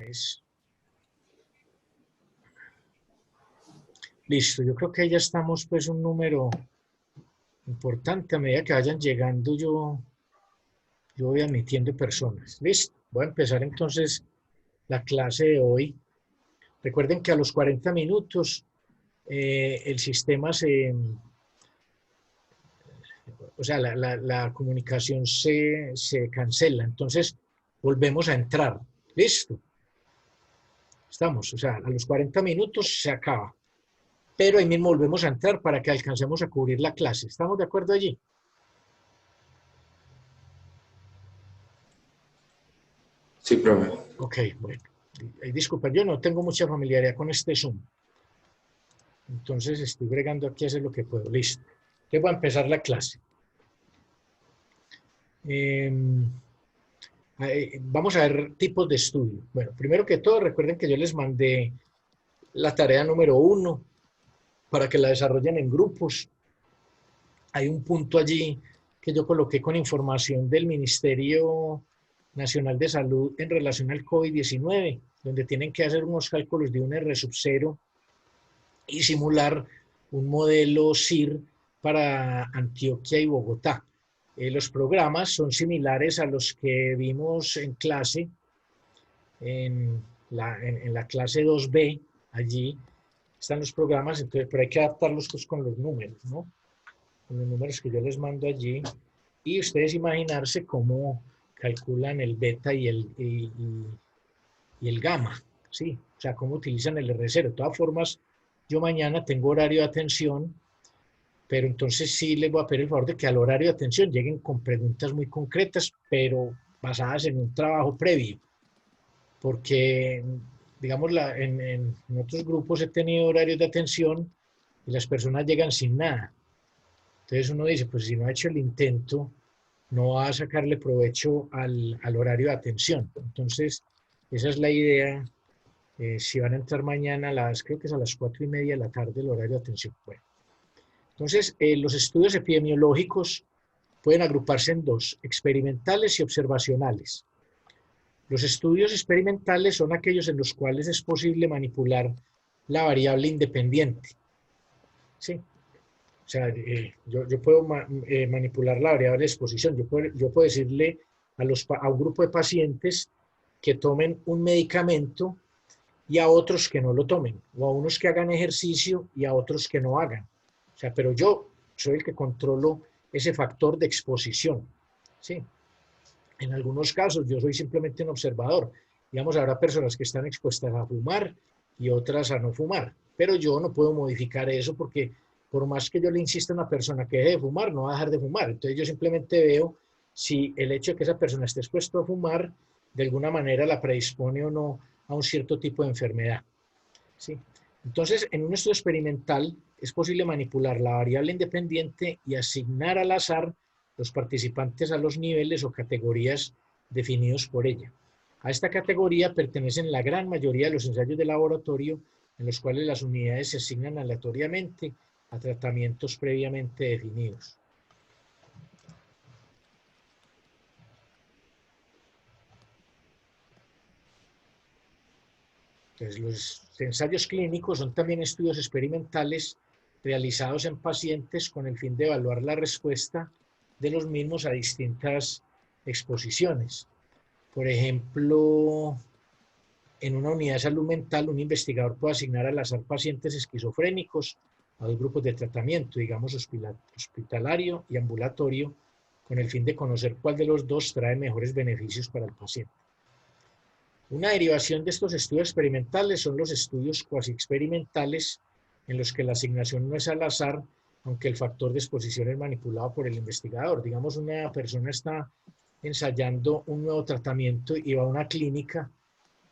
Es... Listo, yo creo que ya estamos pues un número importante. A medida que vayan llegando yo voy admitiendo personas. Listo, voy a empezar entonces la clase de hoy. Recuerden que a los 40 minutos el sistema o sea, la comunicación se cancela. Entonces volvemos a entrar. Listo. Estamos, o sea, a los 40 minutos se acaba. Pero ahí mismo volvemos a entrar para que alcancemos a cubrir la clase. ¿Estamos de acuerdo allí? Sí, profe. Ok, bueno. Disculpa, yo no tengo mucha familiaridad con este Zoom. Entonces estoy bregando aquí a hacer lo que puedo. Listo. Entonces voy a empezar la clase. Vamos a ver tipos de estudio. Bueno, primero que todo, recuerden que yo les mandé la tarea número 1 para que la desarrollen en grupos. Hay un punto allí que yo coloqué con información del Ministerio Nacional de Salud en relación al COVID-19, donde tienen que hacer unos cálculos de un R sub 0 y simular un modelo SIR para Antioquia y Bogotá. Los programas son similares a los que vimos en clase, en la clase 2B, allí están los programas, entonces, pero hay que adaptarlos pues, con los números, ¿no? Con los números que yo les mando allí, y ustedes imaginarse cómo calculan el beta y el gamma, ¿sí? O sea, cómo utilizan el R0. De todas formas, yo mañana tengo horario de atención, pero entonces sí les voy a pedir el favor de que al horario de atención lleguen con preguntas muy concretas, pero basadas en un trabajo previo, porque, digamos, en otros grupos he tenido horarios de atención y las personas llegan sin nada. Entonces uno dice, pues si no ha hecho el intento, no va a sacarle provecho al horario de atención. Entonces, esa es la idea. Si van a entrar mañana creo que es a las 4:30 de la tarde el horario de atención. Bueno, entonces los estudios epidemiológicos pueden agruparse en dos, experimentales y observacionales. Los estudios experimentales son aquellos en los cuales es posible manipular la variable independiente. ¿Sí? O sea, yo puedo manipular la variable de exposición. Yo puedo decirle a un grupo de pacientes que tomen un medicamento y a otros que no lo tomen, o a unos que hagan ejercicio y a otros que no hagan. O sea, pero yo soy el que controlo ese factor de exposición. ¿Sí? En algunos casos yo soy simplemente un observador. Digamos, habrá personas que están expuestas a fumar y otras a no fumar, pero yo no puedo modificar eso porque por más que yo le insista a una persona que deje de fumar, no va a dejar de fumar. Entonces yo simplemente veo si el hecho de que esa persona esté expuesta a fumar de alguna manera la predispone o no a un cierto tipo de enfermedad. ¿Sí? Entonces, en un estudio experimental es posible manipular la variable independiente y asignar al azar los participantes a los niveles o categorías definidos por ella. A esta categoría pertenecen la gran mayoría de los ensayos de laboratorio en los cuales las unidades se asignan aleatoriamente a tratamientos previamente definidos. Entonces, los ensayos clínicos son también estudios experimentales realizados en pacientes con el fin de evaluar la respuesta de los mismos a distintas exposiciones. Por ejemplo, en una unidad de salud mental, un investigador puede asignar al azar pacientes esquizofrénicos a dos grupos de tratamiento, digamos hospitalario y ambulatorio, con el fin de conocer cuál de los dos trae mejores beneficios para el paciente. Una derivación de estos estudios experimentales son los estudios cuasi experimentales, en los que la asignación no es al azar, aunque el factor de exposición es manipulado por el investigador. Digamos, una persona está ensayando un nuevo tratamiento y va a una clínica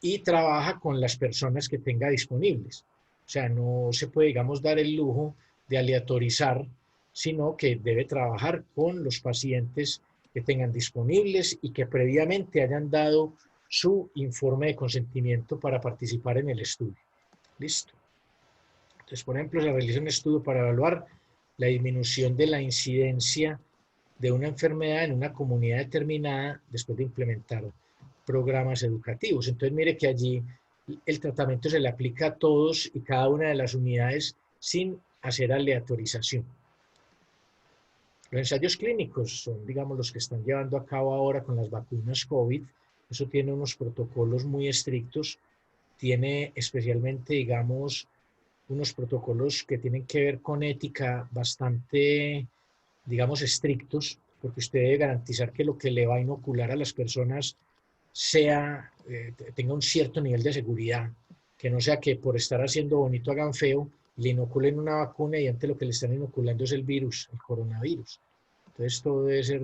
y trabaja con las personas que tenga disponibles. O sea, no se puede, digamos, dar el lujo de aleatorizar, sino que debe trabajar con los pacientes que tengan disponibles y que previamente hayan dado su informe de consentimiento para participar en el estudio. Listo. Entonces, por ejemplo, se realiza un estudio para evaluar la disminución de la incidencia de una enfermedad en una comunidad determinada después de implementar programas educativos. Entonces, mire que allí el tratamiento se le aplica a todos y cada una de las unidades sin hacer aleatorización. Los ensayos clínicos son, digamos, los que están llevando a cabo ahora con las vacunas COVID. Eso tiene unos protocolos muy estrictos, tiene especialmente, digamos, unos protocolos que tienen que ver con ética bastante, digamos, estrictos, porque usted debe garantizar que lo que le va a inocular a las personas tenga un cierto nivel de seguridad, que no sea que por estar haciendo bonito hagan feo, le inoculen una vacuna y antes lo que le están inoculando es el virus, el coronavirus. Entonces todo debe ser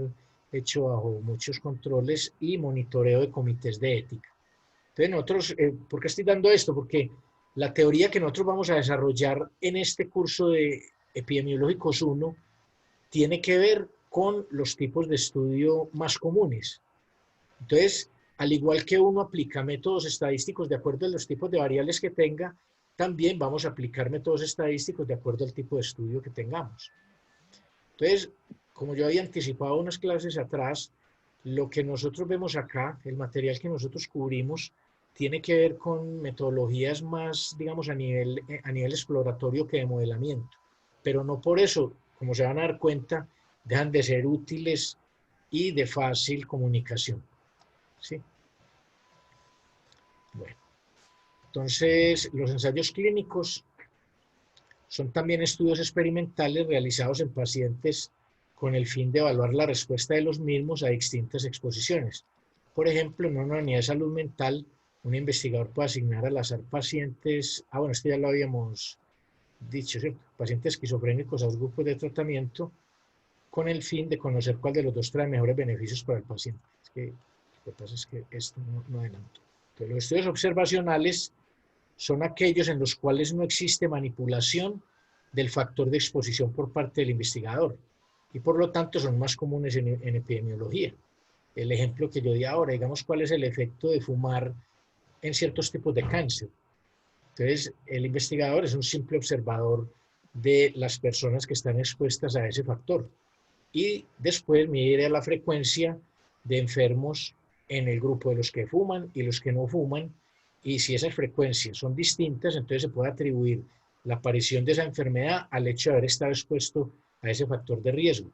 hecho bajo muchos controles y monitoreo de comités de ética. Entonces nosotros, ¿por qué estoy dando esto? Porque la teoría que nosotros vamos a desarrollar en este curso de Epidemiológicos 1 tiene que ver con los tipos de estudio más comunes. Entonces, al igual que uno aplica métodos estadísticos de acuerdo a los tipos de variables que tenga, también vamos a aplicar métodos estadísticos de acuerdo al tipo de estudio que tengamos. Entonces, como yo había anticipado unas clases atrás, lo que nosotros vemos acá, el material que nosotros cubrimos, tiene que ver con metodologías más, digamos, a nivel exploratorio que de modelamiento. Pero no por eso, como se van a dar cuenta, dejan de ser útiles y de fácil comunicación. ¿Sí? Bueno, entonces los ensayos clínicos son también estudios experimentales realizados en pacientes con el fin de evaluar la respuesta de los mismos a distintas exposiciones. Por ejemplo, en una unidad de salud mental, un investigador puede asignar al azar pacientes, bueno, esto ya lo habíamos dicho, ¿cierto? Pacientes esquizofrénicos a los grupos de tratamiento con el fin de conocer cuál de los dos trae mejores beneficios para el paciente. Es que lo que pasa es que esto no adelanto. Entonces, los estudios observacionales son aquellos en los cuales no existe manipulación del factor de exposición por parte del investigador y por lo tanto son más comunes en epidemiología. El ejemplo que yo di ahora, digamos, cuál es el efecto de fumar en ciertos tipos de cáncer. Entonces, el investigador es un simple observador de las personas que están expuestas a ese factor y después mide la frecuencia de enfermos en el grupo de los que fuman y los que no fuman, y si esas frecuencias son distintas, entonces se puede atribuir la aparición de esa enfermedad al hecho de haber estado expuesto a ese factor de riesgo.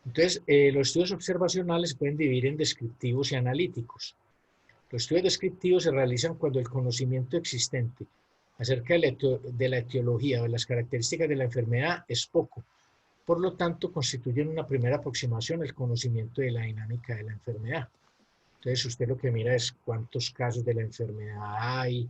Entonces, los estudios observacionales se pueden dividir en descriptivos y analíticos. Los estudios descriptivos se realizan cuando el conocimiento existente acerca de la etiología o de las características de la enfermedad es poco. Por lo tanto, constituyen una primera aproximación al conocimiento de la dinámica de la enfermedad. Entonces, usted lo que mira es cuántos casos de la enfermedad hay,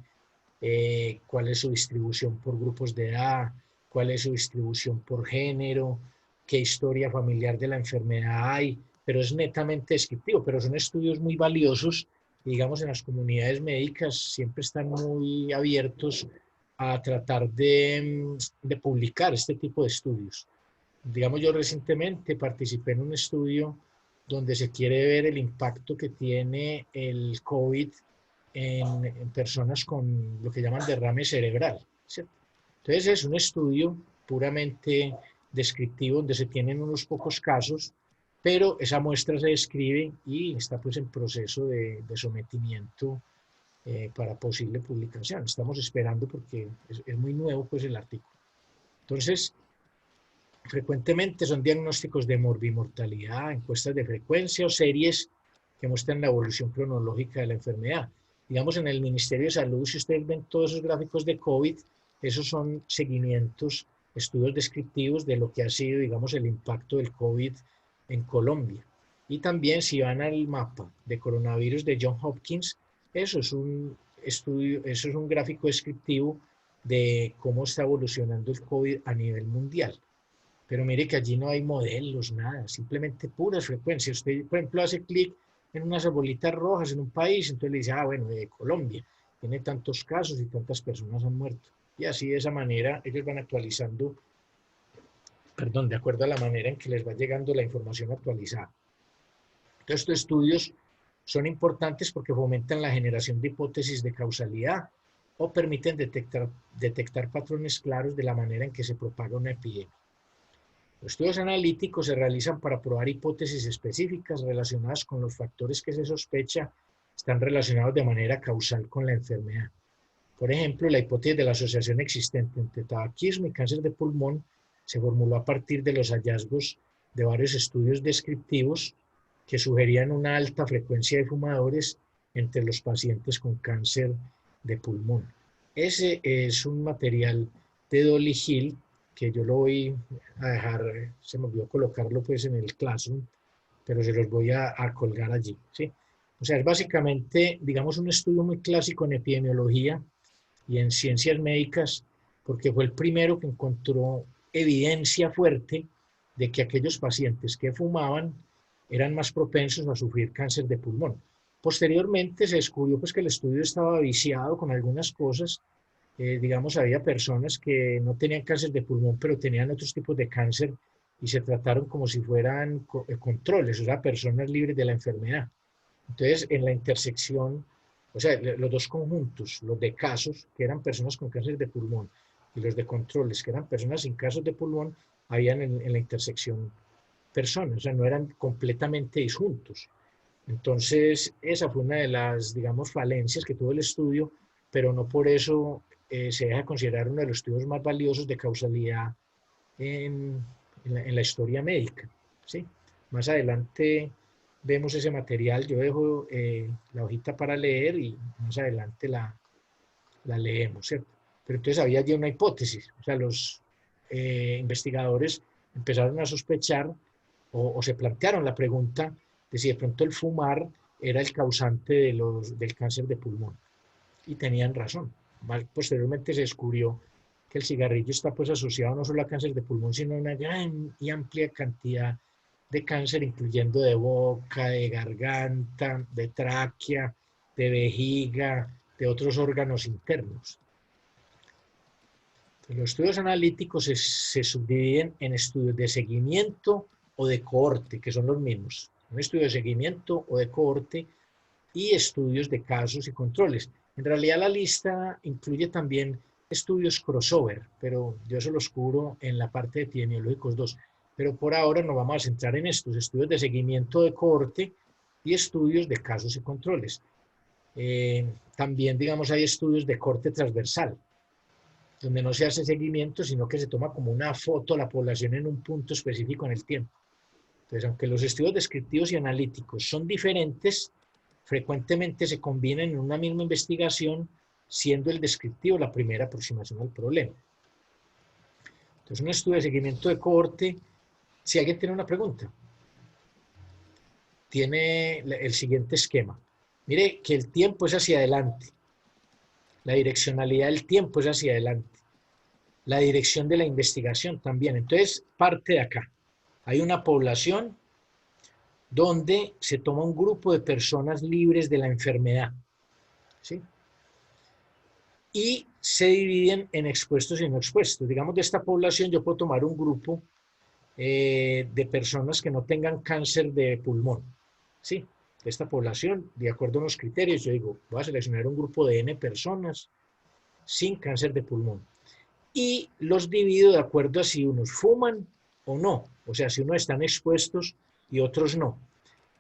cuál es su distribución por grupos de edad, cuál es su distribución por género, qué historia familiar de la enfermedad hay, pero es netamente descriptivo, pero son estudios muy valiosos, digamos, en las comunidades médicas siempre están muy abiertos a tratar de publicar este tipo de estudios. Digamos, yo recientemente participé en un estudio donde se quiere ver el impacto que tiene el COVID en personas con lo que llaman derrame cerebral, ¿cierto? Entonces es un estudio puramente descriptivo donde se tienen unos pocos casos, pero esa muestra se describe y está pues en proceso de sometimiento para posible publicación. Estamos esperando porque es muy nuevo pues el artículo. Entonces, frecuentemente son diagnósticos de morbimortalidad, encuestas de frecuencia o series que muestran la evolución cronológica de la enfermedad. Digamos, en el Ministerio de Salud, si ustedes ven todos esos gráficos de COVID, esos son seguimientos, estudios descriptivos de lo que ha sido, digamos, el impacto del COVID en Colombia. Y también si van al mapa de coronavirus de Johns Hopkins, eso es un estudio, eso es un gráfico descriptivo de cómo está evolucionando el COVID a nivel mundial. Pero mire que allí no hay modelos, nada, simplemente puras frecuencias. Usted, por ejemplo, hace clic en unas bolitas rojas en un país, entonces le dice, bueno, de Colombia, tiene tantos casos y tantas personas han muerto. Y así de esa manera ellos van actualizando, perdón, de acuerdo a la manera en que les va llegando la información actualizada. Entonces, estos estudios son importantes porque fomentan la generación de hipótesis de causalidad o permiten detectar patrones claros de la manera en que se propaga una epidemia. Los estudios analíticos se realizan para probar hipótesis específicas relacionadas con los factores que se sospecha están relacionados de manera causal con la enfermedad. Por ejemplo, la hipótesis de la asociación existente entre tabaquismo y cáncer de pulmón se formuló a partir de los hallazgos de varios estudios descriptivos que sugerían una alta frecuencia de fumadores entre los pacientes con cáncer de pulmón. Ese es un material de Dolly Hill que yo lo voy a dejar, se me olvidó colocarlo pues en el Classroom, pero se los voy a colgar allí, ¿sí? O sea, es básicamente, digamos, un estudio muy clásico en epidemiología y en ciencias médicas, porque fue el primero que encontró evidencia fuerte de que aquellos pacientes que fumaban eran más propensos a sufrir cáncer de pulmón. Posteriormente se descubrió pues, que el estudio estaba viciado con algunas cosas. Digamos, había personas que no tenían cáncer de pulmón, pero tenían otros tipos de cáncer y se trataron como si fueran controles, o sea, personas libres de la enfermedad. Entonces, en la intersección, o sea, los dos conjuntos, los de casos, que eran personas con cáncer de pulmón, y los de controles, que eran personas sin casos de pulmón, habían en la intersección personas, o sea, no eran completamente disjuntos. Entonces, esa fue una de las, digamos, falencias que tuvo el estudio, pero no por eso se deja considerar uno de los estudios más valiosos de causalidad en la historia médica, ¿sí? Más adelante vemos ese material, yo dejo la hojita para leer y más adelante la leemos, ¿cierto? Pero entonces había ya una hipótesis, o sea, los investigadores empezaron a sospechar o se plantearon la pregunta de si de pronto el fumar era el causante del cáncer de pulmón. Y tenían razón. Posteriormente se descubrió que el cigarrillo está pues asociado no solo a cáncer de pulmón, sino a una gran y amplia cantidad de cáncer, incluyendo de boca, de garganta, de tráquea, de vejiga, de otros órganos internos. Los estudios analíticos se subdividen en estudios de seguimiento o de cohorte, que son los mismos. Un estudio de seguimiento o de cohorte y estudios de casos y controles. En realidad la lista incluye también estudios crossover, pero yo eso los cubro en la parte de epidemiológicos 2. Pero por ahora nos vamos a centrar en estos estudios de seguimiento de cohorte y estudios de casos y controles. También, digamos, hay estudios de corte transversal, donde no se hace seguimiento, sino que se toma como una foto a la población en un punto específico en el tiempo. Entonces, aunque los estudios descriptivos y analíticos son diferentes, frecuentemente se combinan en una misma investigación, siendo el descriptivo la primera aproximación al problema. Entonces, un estudio de seguimiento de cohorte, si alguien tiene una pregunta, tiene el siguiente esquema. Mire que el tiempo es hacia adelante, la direccionalidad del tiempo es hacia adelante, la dirección de la investigación también. Entonces, parte de acá. Hay una población donde se toma un grupo de personas libres de la enfermedad, ¿sí? Y se dividen en expuestos y no expuestos. Digamos, de esta población yo puedo tomar un grupo de personas que no tengan cáncer de pulmón, ¿sí? De esta población, de acuerdo a unos criterios, yo digo, voy a seleccionar un grupo de N personas sin cáncer de pulmón. Y los divido de acuerdo a si unos fuman o no, o sea, si unos están expuestos y otros no.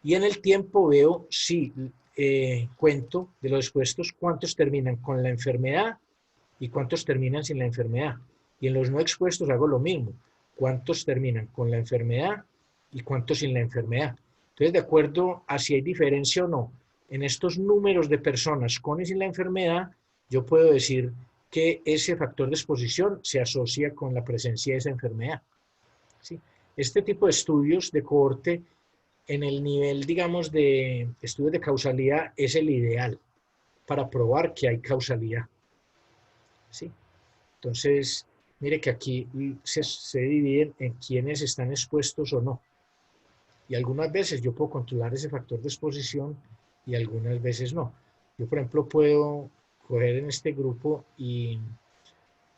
Y en el tiempo veo si cuento de los expuestos cuántos terminan con la enfermedad y cuántos terminan sin la enfermedad. Y en los no expuestos hago lo mismo, cuántos terminan con la enfermedad y cuántos sin la enfermedad. Entonces, de acuerdo a si hay diferencia o no en estos números de personas con y sin la enfermedad, yo puedo decir que ese factor de exposición se asocia con la presencia de esa enfermedad, ¿sí? Este tipo de estudios de cohorte en el nivel, digamos, de estudios de causalidad es el ideal para probar que hay causalidad, ¿sí? Entonces, mire que aquí se dividen en quiénes están expuestos o no. Y algunas veces yo puedo controlar ese factor de exposición y algunas veces no. Yo, por ejemplo, puedo coger en este grupo y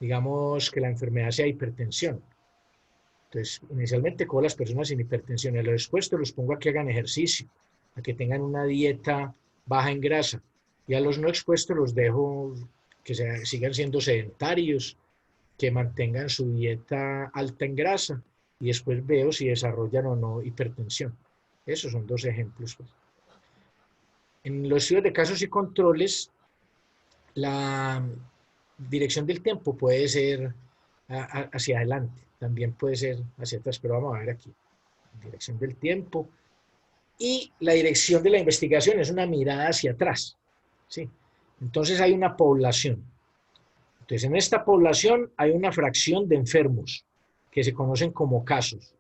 digamos que la enfermedad sea hipertensión. Entonces, inicialmente cojo a las personas sin hipertensión y a los expuestos los pongo a que hagan ejercicio, a que tengan una dieta baja en grasa. Y a los no expuestos los dejo que sigan siendo sedentarios, que mantengan su dieta alta en grasa y después veo si desarrollan o no hipertensión. Esos son dos ejemplos, pues. En los estudios de casos y controles, la dirección del tiempo puede ser hacia adelante, también puede ser hacia atrás, pero vamos a ver aquí. Dirección del tiempo. Y la dirección de la investigación es una mirada hacia atrás, ¿sí? Entonces hay una población. Entonces en esta población hay una fracción de enfermos que se conocen como casos.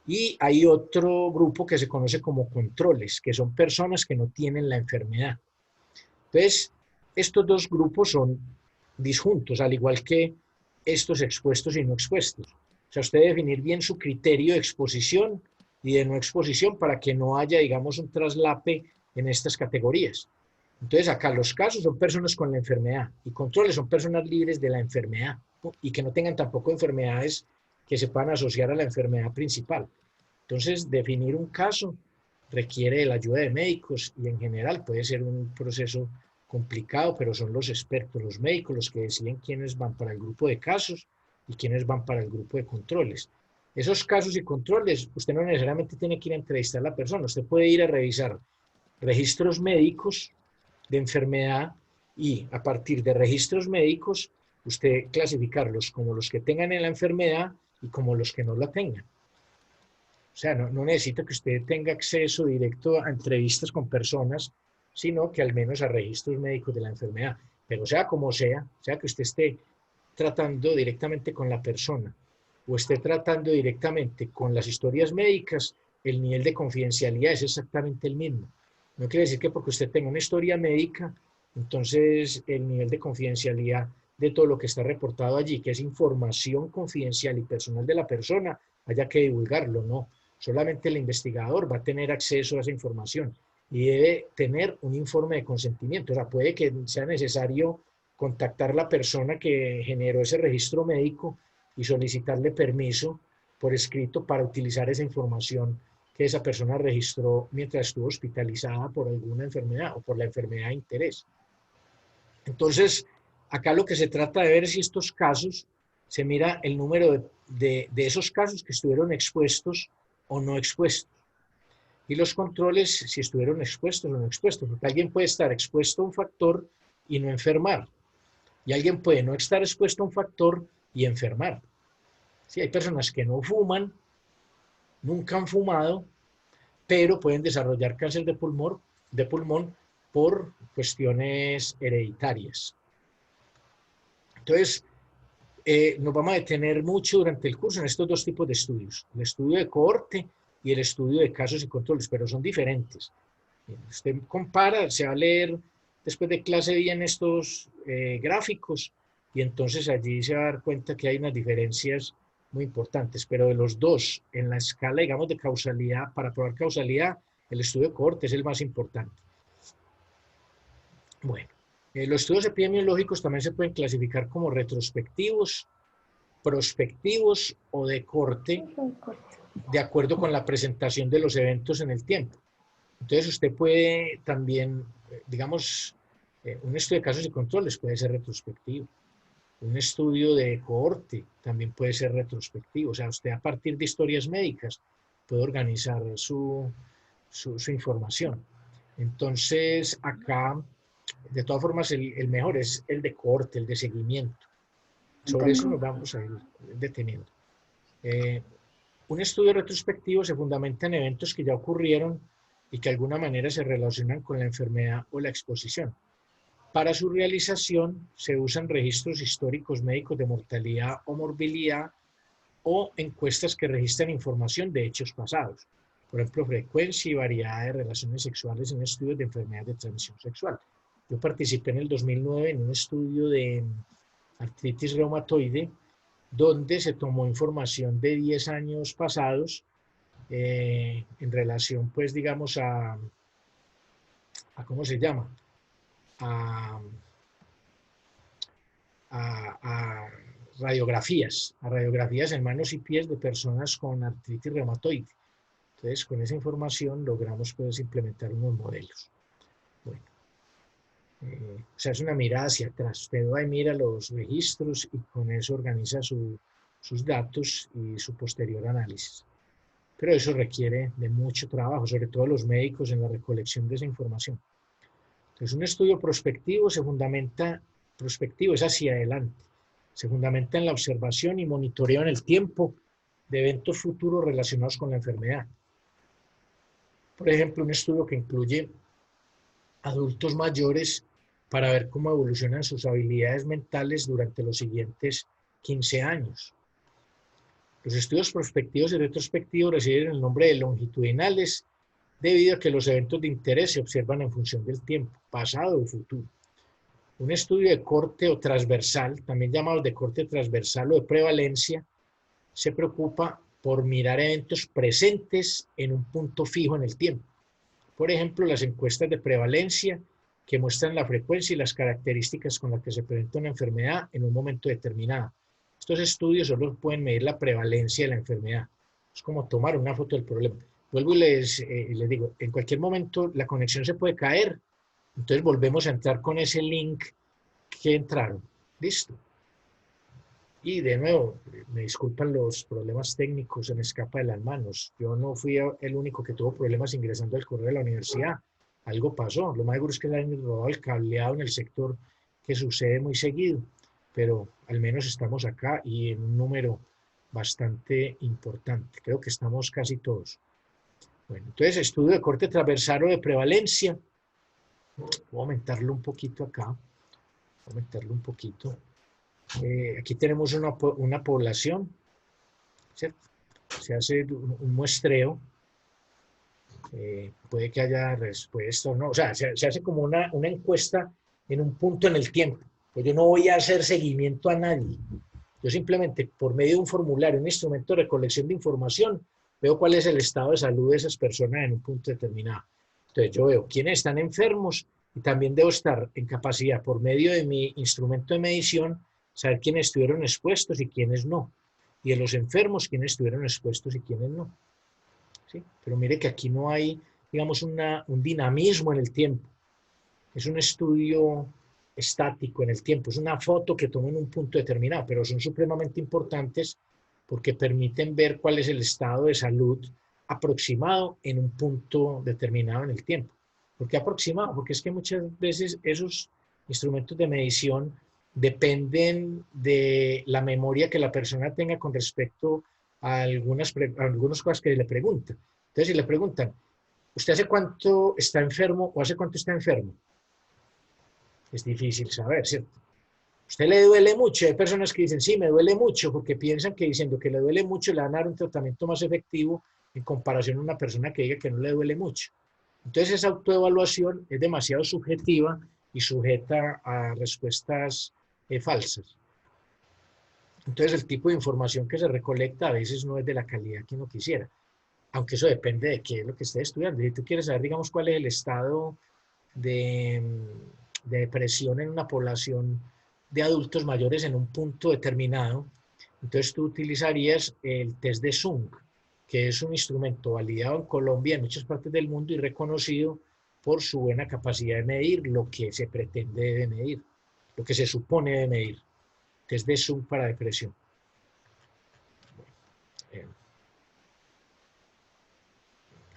Y hay otro grupo que se conoce como controles, que son personas que no tienen la enfermedad. Entonces, estos dos grupos son disjuntos, al igual que estos expuestos y no expuestos. O sea, usted debe definir bien su criterio de exposición y de no exposición para que no haya, digamos, un traslape en estas categorías. Entonces, acá los casos son personas con la enfermedad y controles son personas libres de la enfermedad, ¿no? Y que no tengan tampoco enfermedades que se puedan asociar a la enfermedad principal. Entonces, definir un caso requiere de la ayuda de médicos y en general puede ser un proceso complicado, pero son los expertos, los médicos, los que deciden quiénes van para el grupo de casos y quiénes van para el grupo de controles. Esos casos y controles, usted no necesariamente tiene que ir a entrevistar a la persona, usted puede ir a revisar registros médicos de enfermedad y a partir de registros médicos, usted clasificarlos como los que tengan en la enfermedad y como los que no la tengan. O sea, no necesita que usted tenga acceso directo a entrevistas con personas, sino que al menos a registros médicos de la enfermedad. Pero sea que usted esté tratando directamente con la persona o esté tratando directamente con las historias médicas, el nivel de confidencialidad es exactamente el mismo. No quiere decir que porque usted tenga una historia médica, entonces el nivel de confidencialidad de todo lo que está reportado allí, que es información confidencial y personal de la persona, haya que divulgarlo, no. Solamente el investigador va a tener acceso a esa información y debe tener un informe de consentimiento. O sea, puede que sea necesario contactar a la persona que generó ese registro médico y solicitarle permiso por escrito para utilizar esa información que esa persona registró mientras estuvo hospitalizada por alguna enfermedad o por la enfermedad de interés. Entonces, acá lo que se trata de ver es si estos casos, se mira el número de esos casos que estuvieron expuestos o no expuestos. Y los controles, si estuvieron expuestos o no expuestos, porque alguien puede estar expuesto a un factor y no enfermar. Y alguien puede no estar expuesto a un factor y enfermar. Sí, hay personas que no fuman, nunca han fumado, pero pueden desarrollar cáncer de pulmón por cuestiones hereditarias. Entonces, nos vamos a detener mucho durante el curso en estos dos tipos de estudios, el estudio de cohorte y el estudio de casos y controles, pero son diferentes. Usted compara, se va a leer después de clase bien estos gráficos y entonces allí se va a dar cuenta que hay unas diferencias muy importantes, pero de los dos, en la escala, digamos, de causalidad, para probar causalidad, el estudio de cohorte es el más importante. Bueno, los estudios epidemiológicos también se pueden clasificar como retrospectivos, prospectivos o de corte, de acuerdo con la presentación de los eventos en el tiempo. Entonces usted puede también, digamos, un estudio de casos y controles puede ser retrospectivo. Un estudio de cohorte también puede ser retrospectivo. O sea, usted a partir de historias médicas puede organizar su información. Entonces, acá, de todas formas, el mejor es el de cohorte, el de seguimiento. Sobre eso nos vamos a ir deteniendo. Un estudio retrospectivo se fundamenta en eventos que ya ocurrieron y que de alguna manera se relacionan con la enfermedad o la exposición. Para su realización se usan registros históricos médicos de mortalidad o morbilidad o encuestas que registran información de hechos pasados. Por ejemplo, frecuencia y variedad de relaciones sexuales en estudios de enfermedades de transmisión sexual. Yo participé en el 2009 en un estudio de artritis reumatoide donde se tomó información de 10 años pasados en relación, pues, digamos, ¿cómo se llama? A, a radiografías en manos y pies de personas con artritis reumatoide. Entonces, con esa información logramos, pues, implementar unos modelos. Bueno, o sea, es una mirada hacia atrás. Usted va y mira los registros y con eso organiza su sus datos y su posterior análisis. Pero eso requiere de mucho trabajo, sobre todo los médicos en la recolección de esa información. Entonces, un estudio prospectivo prospectivo es hacia adelante, se fundamenta en la observación y monitoreo en el tiempo de eventos futuros relacionados con la enfermedad. Por ejemplo, un estudio que incluye adultos mayores para ver cómo evolucionan sus habilidades mentales durante los siguientes 15 años. Los estudios prospectivos y retrospectivos reciben el nombre de longitudinales debido a que los eventos de interés se observan en función del tiempo, pasado o futuro. Un estudio de corte o transversal, también llamado de corte transversal o de prevalencia, se preocupa por mirar eventos presentes en un punto fijo en el tiempo. Por ejemplo, las encuestas de prevalencia que muestran la frecuencia y las características con las que se presenta una enfermedad en un momento determinado. Estos estudios solo pueden medir la prevalencia de la enfermedad. Es como tomar una foto del problema. Vuelvo y les digo, en cualquier momento la conexión se puede caer, entonces volvemos a entrar con ese link que entraron. Listo. Y de nuevo, me disculpan los problemas técnicos, se me escapa de las manos. Yo no fui el único que tuvo problemas ingresando al correo de la universidad. Algo pasó. Lo más seguro es que le han robado el cableado en el sector, que sucede muy seguido. Pero al menos estamos acá y en un número bastante importante. Creo que estamos casi todos. Bueno, entonces, estudio de corte transversal o de prevalencia. Voy a aumentarlo un poquito acá. Voy a aumentarlo un poquito. Aquí tenemos una población, ¿cierto? Se hace un muestreo. Puede que haya respuesta o no. O sea, se hace como una encuesta en un punto en el tiempo. Pues yo no voy a hacer seguimiento a nadie. Yo simplemente, por medio de un formulario, un instrumento de recolección de información, veo cuál es el estado de salud de esas personas en un punto determinado. Entonces yo veo quiénes están enfermos y también debo estar en capacidad, por medio de mi instrumento de medición, saber quiénes estuvieron expuestos y quiénes no. Y de los enfermos, quiénes estuvieron expuestos y quiénes no. ¿Sí? Pero mire que aquí no hay, digamos, un dinamismo en el tiempo. Es un estudio estático en el tiempo. Es una foto que tomo en un punto determinado, pero son supremamente importantes porque permiten ver cuál es el estado de salud aproximado en un punto determinado en el tiempo. ¿Por qué aproximado? Porque es que muchas veces esos instrumentos de medición dependen de la memoria que la persona tenga con respecto a algunas cosas que le preguntan. Entonces, si le preguntan, ¿usted hace cuánto está enfermo o hace cuánto está enfermo? Es difícil saber, ¿cierto? ¿Usted le duele mucho? Hay personas que dicen, sí, me duele mucho, porque piensan que diciendo que le duele mucho le van a dar un tratamiento más efectivo en comparación a una persona que diga que no le duele mucho. Entonces, esa autoevaluación es demasiado subjetiva y sujeta a respuestas falsas. Entonces, el tipo de información que se recolecta a veces no es de la calidad que uno quisiera, aunque eso depende de qué es lo que esté estudiando. Si tú quieres saber, digamos, cuál es el estado de depresión en una población de adultos mayores en un punto determinado, entonces tú utilizarías el test de Zung, que es un instrumento validado en Colombia, en muchas partes del mundo y reconocido por su buena capacidad de medir lo que se pretende de medir, lo que se supone de medir. Test de Zung para depresión.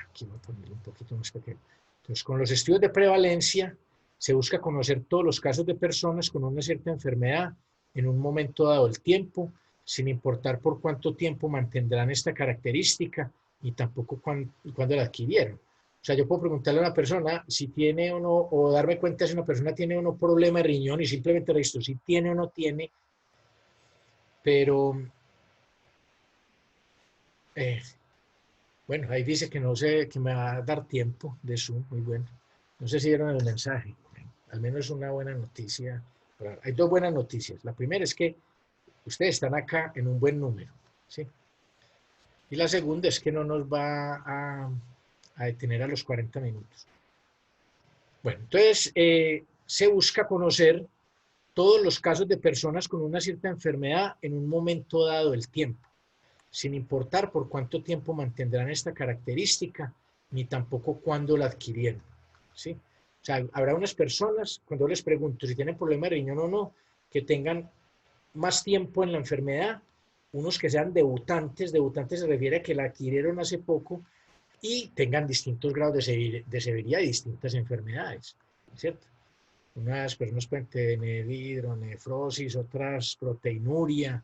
Aquí voy a ponerlo un poquito más pequeño. Entonces, con los estudios de prevalencia se busca conocer todos los casos de personas con una cierta enfermedad en un momento dado del tiempo, sin importar por cuánto tiempo mantendrán esta característica y tampoco cuándo la adquirieron. O sea, yo puedo preguntarle a una persona si tiene o no, o darme cuenta si una persona tiene o no problema de riñón y simplemente registro si tiene o no tiene, pero bueno, ahí dice que no sé, que me va a dar tiempo de Zoom, muy bueno. No sé si vieron el mensaje, al menos una buena noticia. Hay dos buenas noticias. La primera es que ustedes están acá en un buen número, ¿sí? Y la segunda es que no nos va a detener a los 40 minutos. Bueno, entonces se busca conocer todos los casos de personas con una cierta enfermedad en un momento dado del tiempo, sin importar por cuánto tiempo mantendrán esta característica, ni tampoco cuándo la adquirieron, ¿sí? O sea, habrá unas personas, cuando les pregunto si tienen problema de riñón o no, que tengan más tiempo en la enfermedad unos que sean debutantes, debutantes se refiere a que la adquirieron hace poco y tengan distintos grados de severidad y distintas enfermedades, ¿cierto? Unas personas pueden tener hidronefrosis, otras proteinuria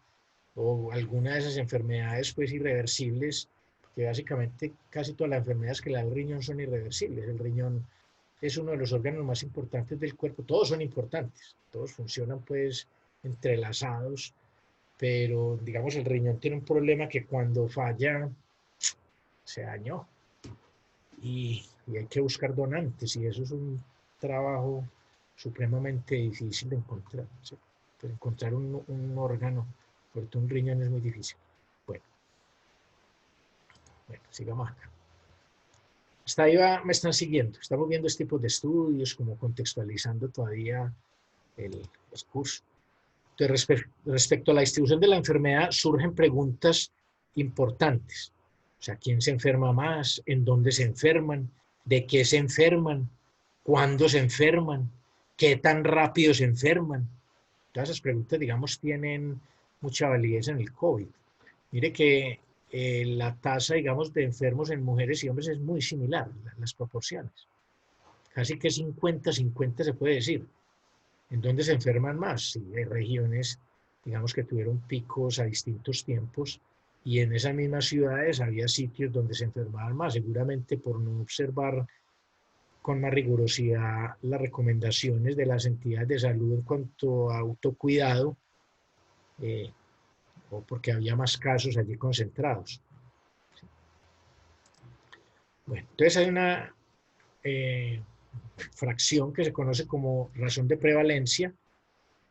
o alguna de esas enfermedades pues irreversibles, que básicamente casi todas las enfermedades que le da el riñón son irreversibles. El riñón es uno de los órganos más importantes del cuerpo, todos son importantes, todos funcionan pues entrelazados, pero digamos el riñón tiene un problema que cuando falla se dañó y hay que buscar donantes y eso es un trabajo supremamente difícil de encontrar. ¿Sí? Pero encontrar un órgano, porque un riñón es muy difícil. Bueno, sigamos acá. Hasta ahí me están siguiendo. Estamos viendo este tipo de estudios, como contextualizando todavía el curso. Entonces, respecto a la distribución de la enfermedad, surgen preguntas importantes. O sea, ¿quién se enferma más? ¿En dónde se enferman? ¿De qué se enferman? ¿Cuándo se enferman? ¿Qué tan rápido se enferman? Todas esas preguntas, digamos, tienen mucha validez en el COVID. Mire que la tasa, digamos, de enfermos en mujeres y hombres es muy similar, las proporciones. Casi que 50-50 se puede decir. ¿En dónde se enferman más? Sí, hay regiones, digamos, que tuvieron picos a distintos tiempos y en esas mismas ciudades había sitios donde se enfermaban más, seguramente por no observar con más rigurosidad las recomendaciones de las entidades de salud en cuanto a autocuidado, o porque había más casos allí concentrados. Bueno, entonces hay una fracción que se conoce como razón de prevalencia,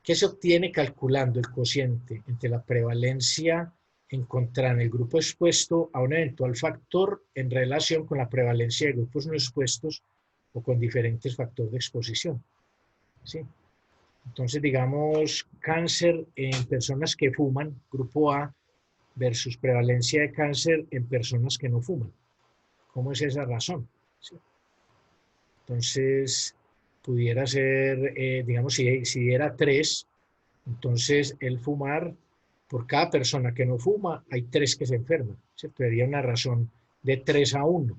que se obtiene calculando el cociente entre la prevalencia encontrada en el grupo expuesto a un eventual factor en relación con la prevalencia de grupos no expuestos o con diferentes factores de exposición. ¿Sí? Entonces, digamos, cáncer en personas que fuman, grupo A, versus prevalencia de cáncer en personas que no fuman. ¿Cómo es esa razón? ¿Sí? Entonces, pudiera ser, digamos, si diera 3, entonces el fumar, por cada persona que no fuma, hay 3 que se enferman. Se daría una razón de 3-1.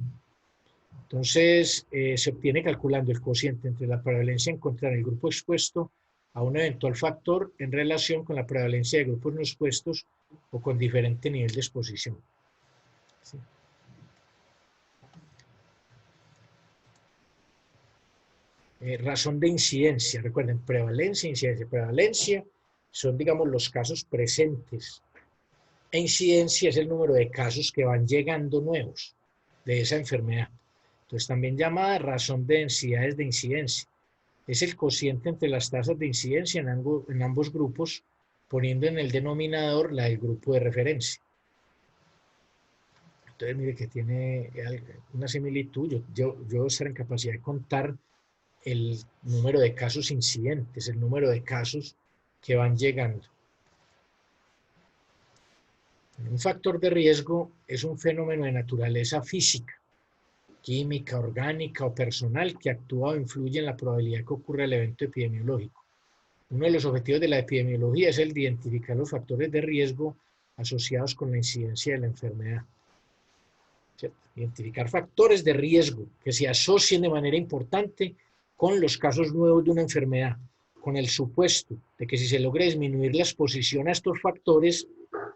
Entonces, se obtiene calculando el cociente entre la prevalencia encontrada en el grupo expuesto a un eventual factor en relación con la prevalencia de grupos no expuestos o con diferente nivel de exposición. ¿Sí? Razón de incidencia, recuerden, prevalencia, incidencia. Prevalencia son, digamos, los casos presentes. E incidencia es el número de casos que van llegando nuevos de esa enfermedad. Entonces, también llamada razón de densidades de incidencia. Es el cociente entre las tasas de incidencia en ambos grupos, poniendo en el denominador la del grupo de referencia. Entonces, mire que tiene una similitud. Yo debo estar en capacidad de contar el número de casos incidentes, el número de casos que van llegando. Un factor de riesgo es un fenómeno de naturaleza física, química, orgánica o personal que actúa o influye en la probabilidad que ocurra el evento epidemiológico. Uno de los objetivos de la epidemiología es el de identificar los factores de riesgo asociados con la incidencia de la enfermedad. ¿Cierto? Identificar factores de riesgo que se asocien de manera importante con los casos nuevos de una enfermedad, con el supuesto de que si se logra disminuir la exposición a estos factores,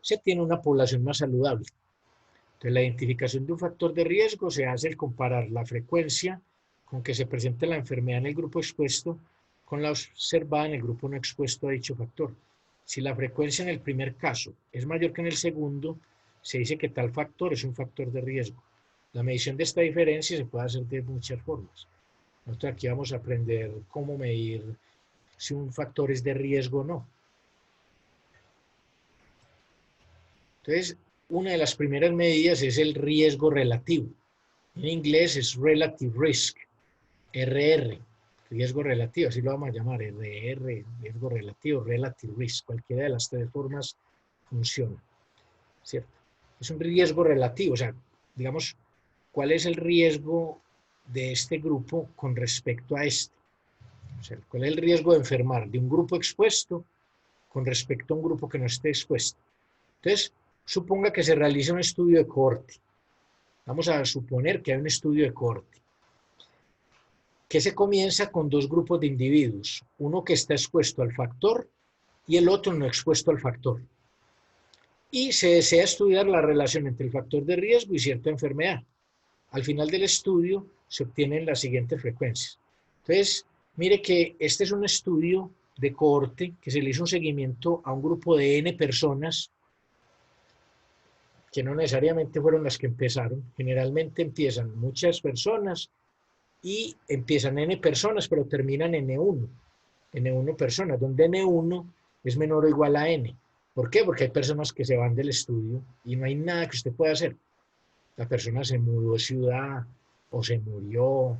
se tiene una población más saludable. Entonces, la identificación de un factor de riesgo se hace al comparar la frecuencia con que se presenta la enfermedad en el grupo expuesto con la observada en el grupo no expuesto a dicho factor. Si la frecuencia en el primer caso es mayor que en el segundo, se dice que tal factor es un factor de riesgo. La medición de esta diferencia se puede hacer de muchas formas. Nosotros aquí vamos a aprender cómo medir si un factor es de riesgo o no. Entonces, una de las primeras medidas es el riesgo relativo. En inglés es Relative Risk, RR, riesgo relativo, así lo vamos a llamar, RR, riesgo relativo, Relative Risk, cualquiera de las 3 formas funciona, ¿cierto? Es un riesgo relativo, o sea, digamos, ¿cuál es el riesgo de este grupo con respecto a este? O sea, ¿cuál es el riesgo de enfermar de un grupo expuesto con respecto a un grupo que no esté expuesto? Entonces, suponga que se realiza un estudio de cohorte. Vamos a suponer que hay un estudio de cohorte, que se comienza con dos grupos de individuos, uno que está expuesto al factor y el otro no expuesto al factor. Y se desea estudiar la relación entre el factor de riesgo y cierta enfermedad. Al final del estudio se obtienen las siguientes frecuencias. Entonces, mire que este es un estudio de cohorte que se le hizo un seguimiento a un grupo de N personas que no necesariamente fueron las que empezaron. Generalmente empiezan muchas personas y empiezan N personas, pero terminan en N1. N1 personas, donde N1 es menor o igual a N. ¿Por qué? Porque hay personas que se van del estudio y no hay nada que usted pueda hacer. La persona se mudó de ciudad o se murió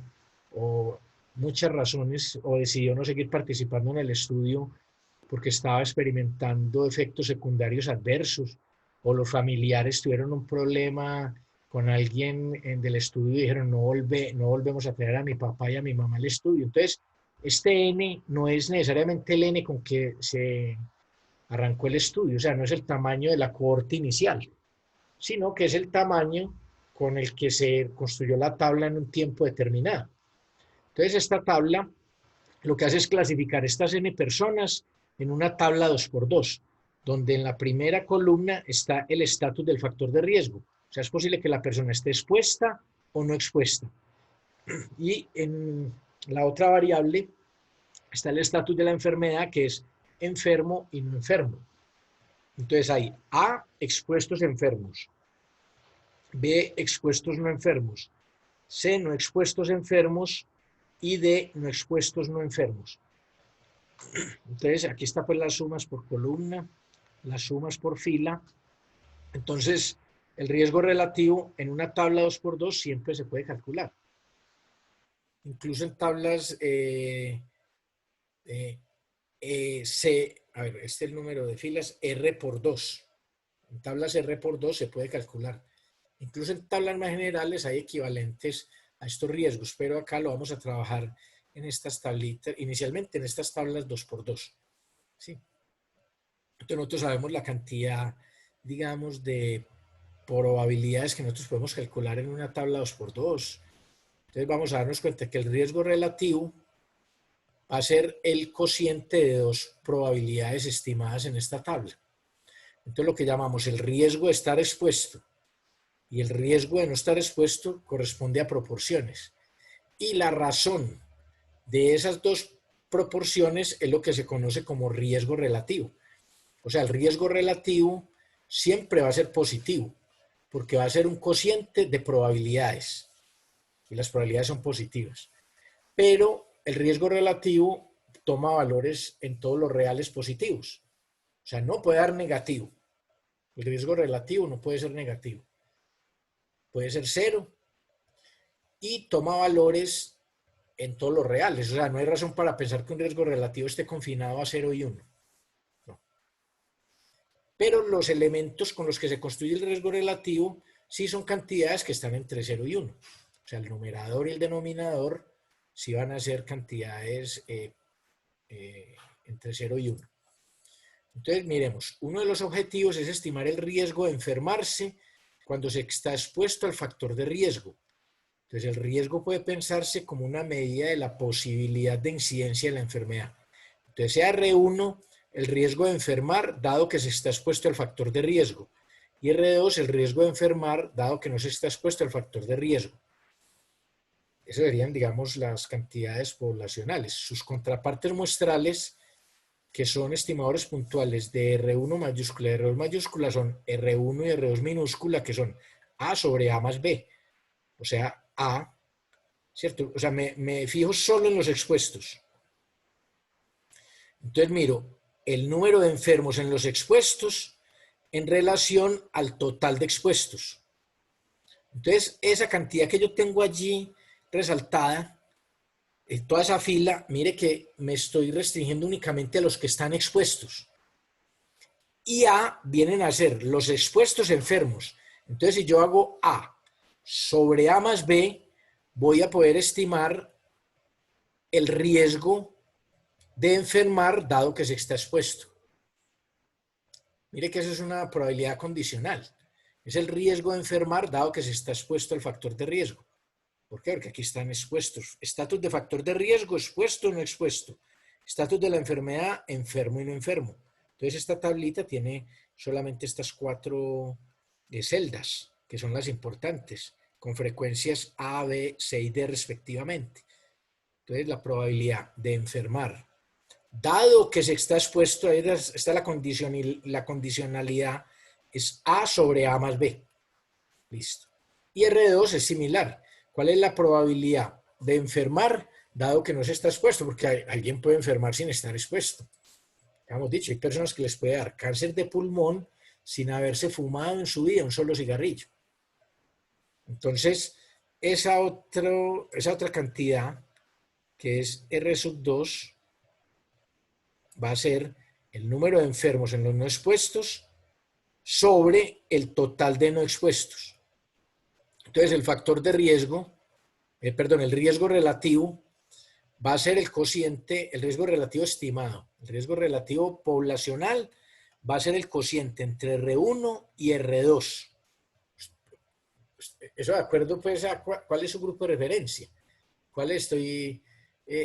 o muchas razones o decidió no seguir participando en el estudio porque estaba experimentando efectos secundarios adversos o los familiares tuvieron un problema con alguien del estudio y dijeron no volvemos a traer a mi papá y a mi mamá al estudio. Entonces, este N no es necesariamente el N con que se arrancó el estudio, o sea, no es el tamaño de la cohorte inicial, sino que es el tamaño con el que se construyó la tabla en un tiempo determinado. Entonces, esta tabla lo que hace es clasificar estas N personas en una tabla 2x2, donde en la primera columna está el estatus del factor de riesgo. O sea, es posible que la persona esté expuesta o no expuesta. Y en la otra variable está el estatus de la enfermedad, que es enfermo y no enfermo. Entonces hay A, expuestos enfermos, B, expuestos no enfermos, C, no expuestos enfermos y D, no expuestos no enfermos. Entonces aquí está pues las sumas por columna, las sumas por fila. Entonces el riesgo relativo en una tabla 2x2 siempre se puede calcular. Incluso en tablas a ver, este es el número de filas R por 2. En tablas R por 2 se puede calcular. Incluso en tablas más generales hay equivalentes a estos riesgos, pero acá lo vamos a trabajar en estas tablitas, inicialmente en estas tablas 2x2. ¿Sí? Entonces nosotros sabemos la cantidad, digamos, de probabilidades que nosotros podemos calcular en una tabla 2x2. Entonces vamos a darnos cuenta que el riesgo relativo va a ser el cociente de dos probabilidades estimadas en esta tabla. Entonces lo que llamamos el riesgo de estar expuesto y el riesgo de no estar expuesto corresponde a proporciones. Y la razón de esas dos proporciones es lo que se conoce como riesgo relativo. O sea, el riesgo relativo siempre va a ser positivo, porque va a ser un cociente de probabilidades. Y las probabilidades son positivas. Pero el riesgo relativo toma valores en todos los reales positivos. O sea, no puede dar negativo. El riesgo relativo no puede ser negativo. Puede ser 0 y toma valores en todos los reales. O sea, no hay razón para pensar que un riesgo relativo esté confinado a 0 y 1. No. Pero los elementos con los que se construye el riesgo relativo sí son cantidades que están entre 0 y 1. O sea, el numerador y el denominador sí van a ser cantidades entre 0 y 1. Entonces, miremos, uno de los objetivos es estimar el riesgo de enfermarse cuando se está expuesto al factor de riesgo. Entonces, el riesgo puede pensarse como una medida de la posibilidad de incidencia de la enfermedad. Entonces, sea R1 el riesgo de enfermar dado que se está expuesto al factor de riesgo y R2 el riesgo de enfermar dado que no se está expuesto al factor de riesgo. Esas serían, digamos, las cantidades poblacionales. Sus contrapartes muestrales, que son estimadores puntuales de R1 mayúscula y R2 mayúscula, son R1 y R2 minúscula, que son A sobre A más B. O sea, A, ¿cierto? O sea, me fijo solo en los expuestos. Entonces miro el número de enfermos en los expuestos en relación al total de expuestos. Entonces, esa cantidad que yo tengo allí resaltada, toda esa fila, mire que me estoy restringiendo únicamente a los que están expuestos. Y A vienen a ser los expuestos enfermos. Entonces, si yo hago A sobre A más B, voy a poder estimar el riesgo de enfermar dado que se está expuesto. Mire que eso es una probabilidad condicional. Es el riesgo de enfermar dado que se está expuesto al factor de riesgo. ¿Por qué? Porque aquí están expuestos. Estatus de factor de riesgo, expuesto o no expuesto. Estatus de la enfermedad, enfermo y no enfermo. Entonces esta tablita tiene solamente estas 4 celdas, que son las importantes, con frecuencias A, B, C y D respectivamente. Entonces la probabilidad de enfermar, dado que se está expuesto, ahí está la condicionalidad, es A sobre A más B. Listo. Y R2 es similar. ¿Cuál es la probabilidad de enfermar dado que no se está expuesto? Porque alguien puede enfermar sin estar expuesto. Ya hemos dicho, hay personas que les puede dar cáncer de pulmón sin haberse fumado en su vida un solo cigarrillo. Entonces, esa otra cantidad, que es R sub 2, va a ser el número de enfermos en los no expuestos sobre el total de no expuestos. Entonces, el factor de riesgo, el riesgo relativo va a ser el cociente, el riesgo relativo estimado. El riesgo relativo poblacional va a ser el cociente entre R1 y R2. Eso de acuerdo pues a cuál es su grupo de referencia, cuál estoy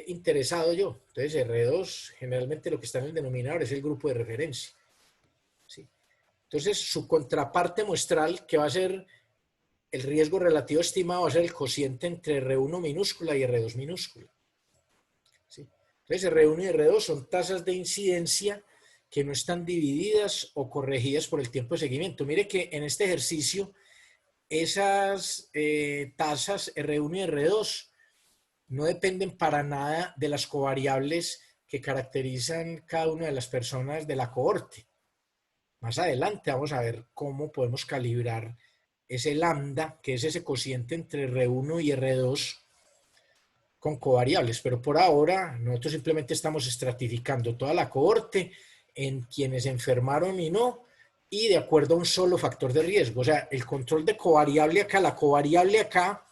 interesado yo. Entonces R2, generalmente lo que está en el denominador es el grupo de referencia. ¿Sí? Entonces su contraparte muestral, que va a ser el riesgo relativo estimado, va a ser el cociente entre R1 minúscula y R2 minúscula. ¿Sí? Entonces R1 y R2 son tasas de incidencia que no están divididas o corregidas por el tiempo de seguimiento. Mire que en este ejercicio esas tasas R1 y R2 no dependen para nada de las covariables que caracterizan cada una de las personas de la cohorte. Más adelante vamos a ver cómo podemos calibrar ese lambda, que es ese cociente entre R1 y R2 con covariables, pero por ahora nosotros simplemente estamos estratificando toda la cohorte en quienes enfermaron y no, y de acuerdo a un solo factor de riesgo. O sea, el control de covariable acá, la covariable acá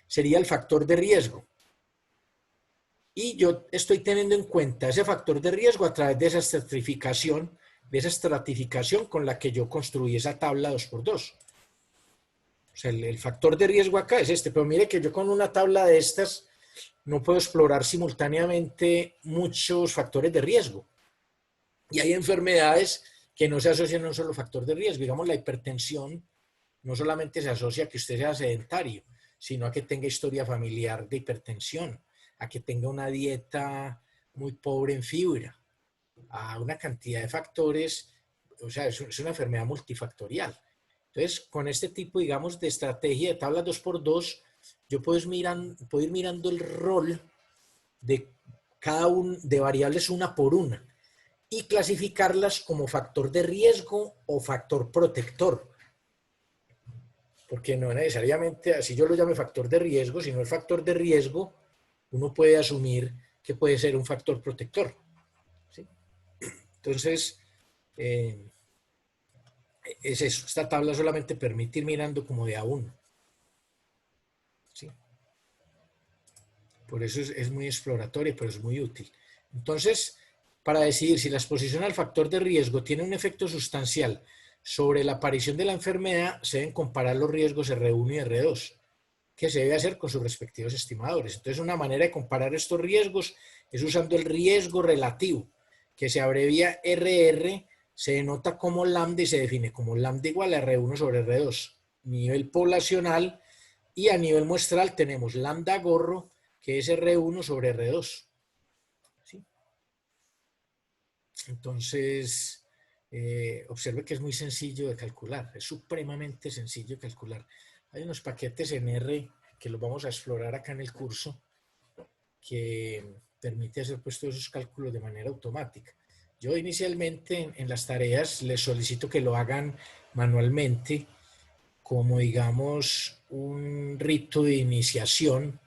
sería el factor de riesgo. Y yo estoy teniendo en cuenta ese factor de riesgo a través de esa estratificación con la que yo construí esa tabla 2×2. O sea, el factor de riesgo acá es este, pero mire que yo con una tabla de estas no puedo explorar simultáneamente muchos factores de riesgo. Y hay enfermedades que no se asocian a un solo factor de riesgo. Digamos, la hipertensión no solamente se asocia a que usted sea sedentario, sino a que tenga historia familiar de hipertensión, a que tenga una dieta muy pobre en fibra, a una cantidad de factores. O sea, es una enfermedad multifactorial. Entonces, con este tipo, digamos, de estrategia de tablas 2×2, yo puedo ir mirando el rol de cada una de variables una por una y clasificarlas como factor de riesgo o factor protector. Porque no necesariamente, así yo lo llame factor de riesgo, sino el factor de riesgo, uno puede asumir que puede ser un factor protector. ¿Sí? Entonces, es eso. Esta tabla solamente permite ir mirando como de a uno. ¿Sí? Por eso es muy exploratoria, pero es muy útil. Entonces, para decidir si la exposición al factor de riesgo tiene un efecto sustancial sobre la aparición de la enfermedad, se deben comparar los riesgos R1 y R2, que se debe hacer con sus respectivos estimadores. Entonces, una manera de comparar estos riesgos es usando el riesgo relativo, que se abrevia RR, se denota como lambda y se define como lambda igual a R1 sobre R2. Nivel poblacional, y a nivel muestral tenemos lambda gorro, que es R1 sobre R2. ¿Sí? Entonces, observe que es muy sencillo de calcular, es supremamente sencillo de calcular. Hay unos paquetes en R que los vamos a explorar acá en el curso que permite hacer pues todos esos cálculos de manera automática. Yo inicialmente en las tareas les solicito que lo hagan manualmente como digamos un rito de iniciación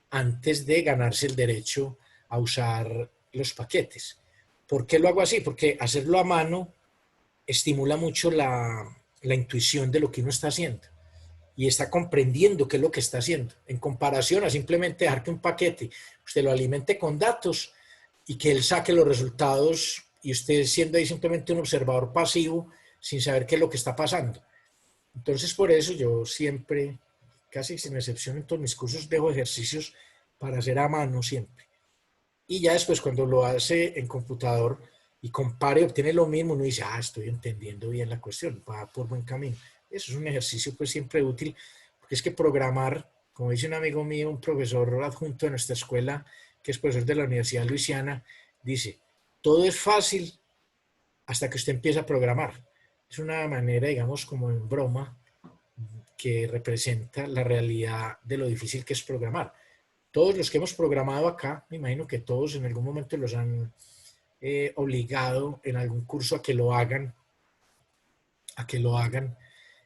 antes de ganarse el derecho a usar los paquetes. ¿Por qué lo hago así? Porque hacerlo a mano estimula mucho la intuición de lo que uno está haciendo y está comprendiendo qué es lo que está haciendo, en comparación a simplemente dejar que un paquete usted lo alimente con datos y que él saque los resultados y usted siendo ahí simplemente un observador pasivo sin saber qué es lo que está pasando. Entonces, por eso yo siempre, casi sin excepción en todos mis cursos, dejo ejercicios para hacer a mano siempre. Y ya después cuando lo hace en computador y compare, obtiene lo mismo, uno dice, estoy entendiendo bien la cuestión, va por buen camino. Eso es un ejercicio pues siempre útil, porque es que programar, como dice un amigo mío, un profesor adjunto de nuestra escuela, que es profesor de la Universidad de Luisiana, dice, todo es fácil hasta que usted empieza a programar. Es una manera, digamos, como en broma, que representa la realidad de lo difícil que es programar. Todos los que hemos programado acá, me imagino que todos en algún momento los han obligado en algún curso a que lo hagan,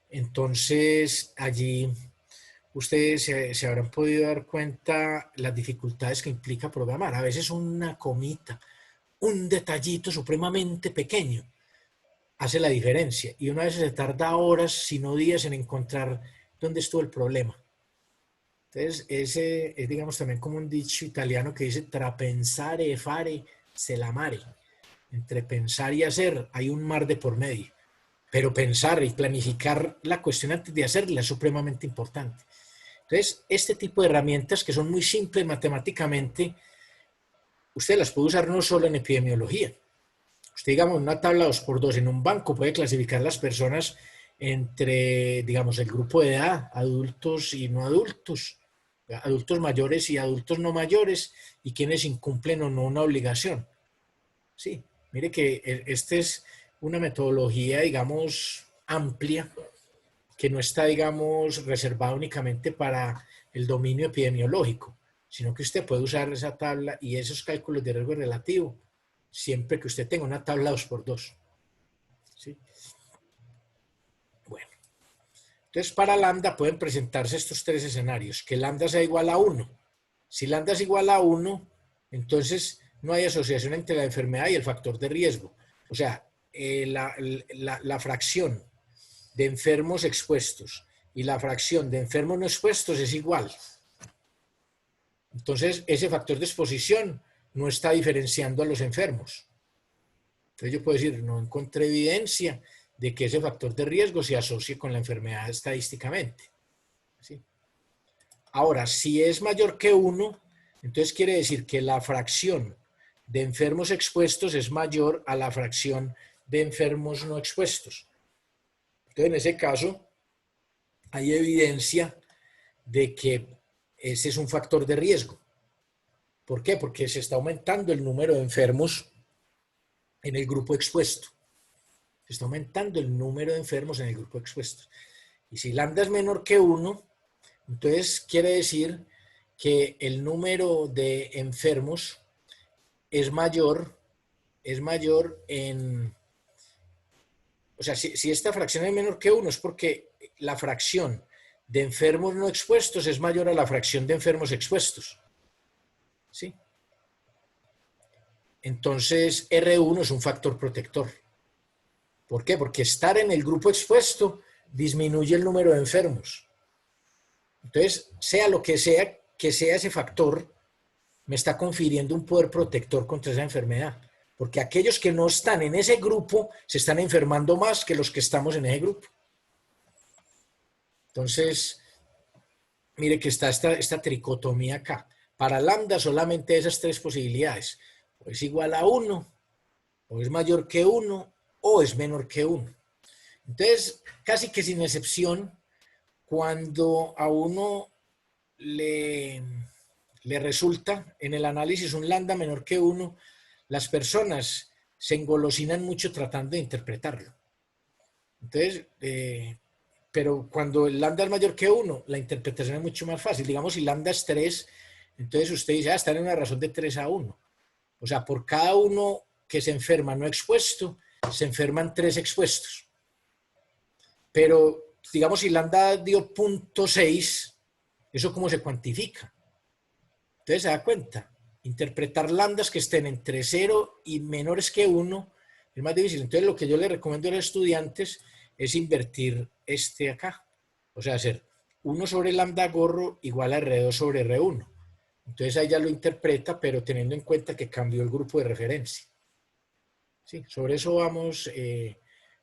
Entonces, allí ustedes se habrán podido dar cuenta las dificultades que implica programar. A veces una comita, un detallito supremamente pequeño hace la diferencia. Y una vez se tarda horas, si no días, en encontrar dónde estuvo el problema. Entonces, ese es, digamos, también como un dicho italiano que dice, tra pensare e fare se la mare. Entre pensar y hacer hay un mar de por medio. Pero pensar y planificar la cuestión antes de hacerla es supremamente importante. Entonces, este tipo de herramientas que son muy simples matemáticamente, usted las puede usar no solo en epidemiología. Usted, digamos, una tabla 2x2 en un banco puede clasificar las personas entre, digamos, el grupo de edad, adultos y no adultos, adultos mayores y adultos no mayores, y quienes incumplen o no una obligación. Sí, mire que esta es una metodología, digamos, amplia, que no está, digamos, reservada únicamente para el dominio epidemiológico, sino que usted puede usar esa tabla y esos cálculos de riesgo relativo siempre que usted tenga una tabla 2x2. ¿Sí? Bueno, entonces para lambda pueden presentarse estos tres escenarios, que lambda sea igual a 1. Si lambda es igual a 1, entonces no hay asociación entre la enfermedad y el factor de riesgo. O sea, la fracción de enfermos expuestos y la fracción de enfermos no expuestos es igual. Entonces, ese factor de exposición no está diferenciando a los enfermos. Entonces, yo puedo decir, no encontré evidencia de que ese factor de riesgo se asocie con la enfermedad estadísticamente. ¿Sí? Ahora, si es mayor que 1, entonces quiere decir que la fracción de enfermos expuestos es mayor a la fracción de enfermos no expuestos. Entonces, en ese caso, hay evidencia de que ese es un factor de riesgo. ¿Por qué? Porque se está aumentando el número de enfermos en el grupo expuesto. Se está aumentando el número de enfermos en el grupo expuesto. Y si lambda es menor que 1, entonces quiere decir que el número de enfermos es mayor en... O sea, si esta fracción es menor que 1 es porque la fracción de enfermos no expuestos es mayor a la fracción de enfermos expuestos. ¿Sí? Entonces, R1 es un factor protector. ¿Por qué? Porque estar en el grupo expuesto disminuye el número de enfermos. Entonces, sea lo que sea ese factor, me está confiriendo un poder protector contra esa enfermedad. Porque aquellos que no están en ese grupo se están enfermando más que los que estamos en ese grupo. Entonces, mire que está esta tricotomía acá. Para lambda solamente esas tres posibilidades. O es igual a 1, o es mayor que 1, o es menor que 1. Entonces, casi que sin excepción, cuando a uno le resulta en el análisis un lambda menor que 1, las personas se engolosinan mucho tratando de interpretarlo. Entonces, pero cuando el lambda es mayor que 1, la interpretación es mucho más fácil. Digamos, si lambda es 3, entonces usted dice, está en una razón de 3 a 1. O sea, por cada uno que se enferma no expuesto, se enferman 3 expuestos. Pero, digamos, si lambda dio 0.6, ¿eso cómo se cuantifica? Entonces se da cuenta. Interpretar lambdas que estén entre 0 y menores que 1 es más difícil. Entonces lo que yo le recomiendo a los estudiantes es invertir este acá. O sea, hacer 1 sobre lambda gorro igual a R2 sobre R1. Entonces ahí ya lo interpreta, pero teniendo en cuenta que cambió el grupo de referencia. Sí, sobre eso vamos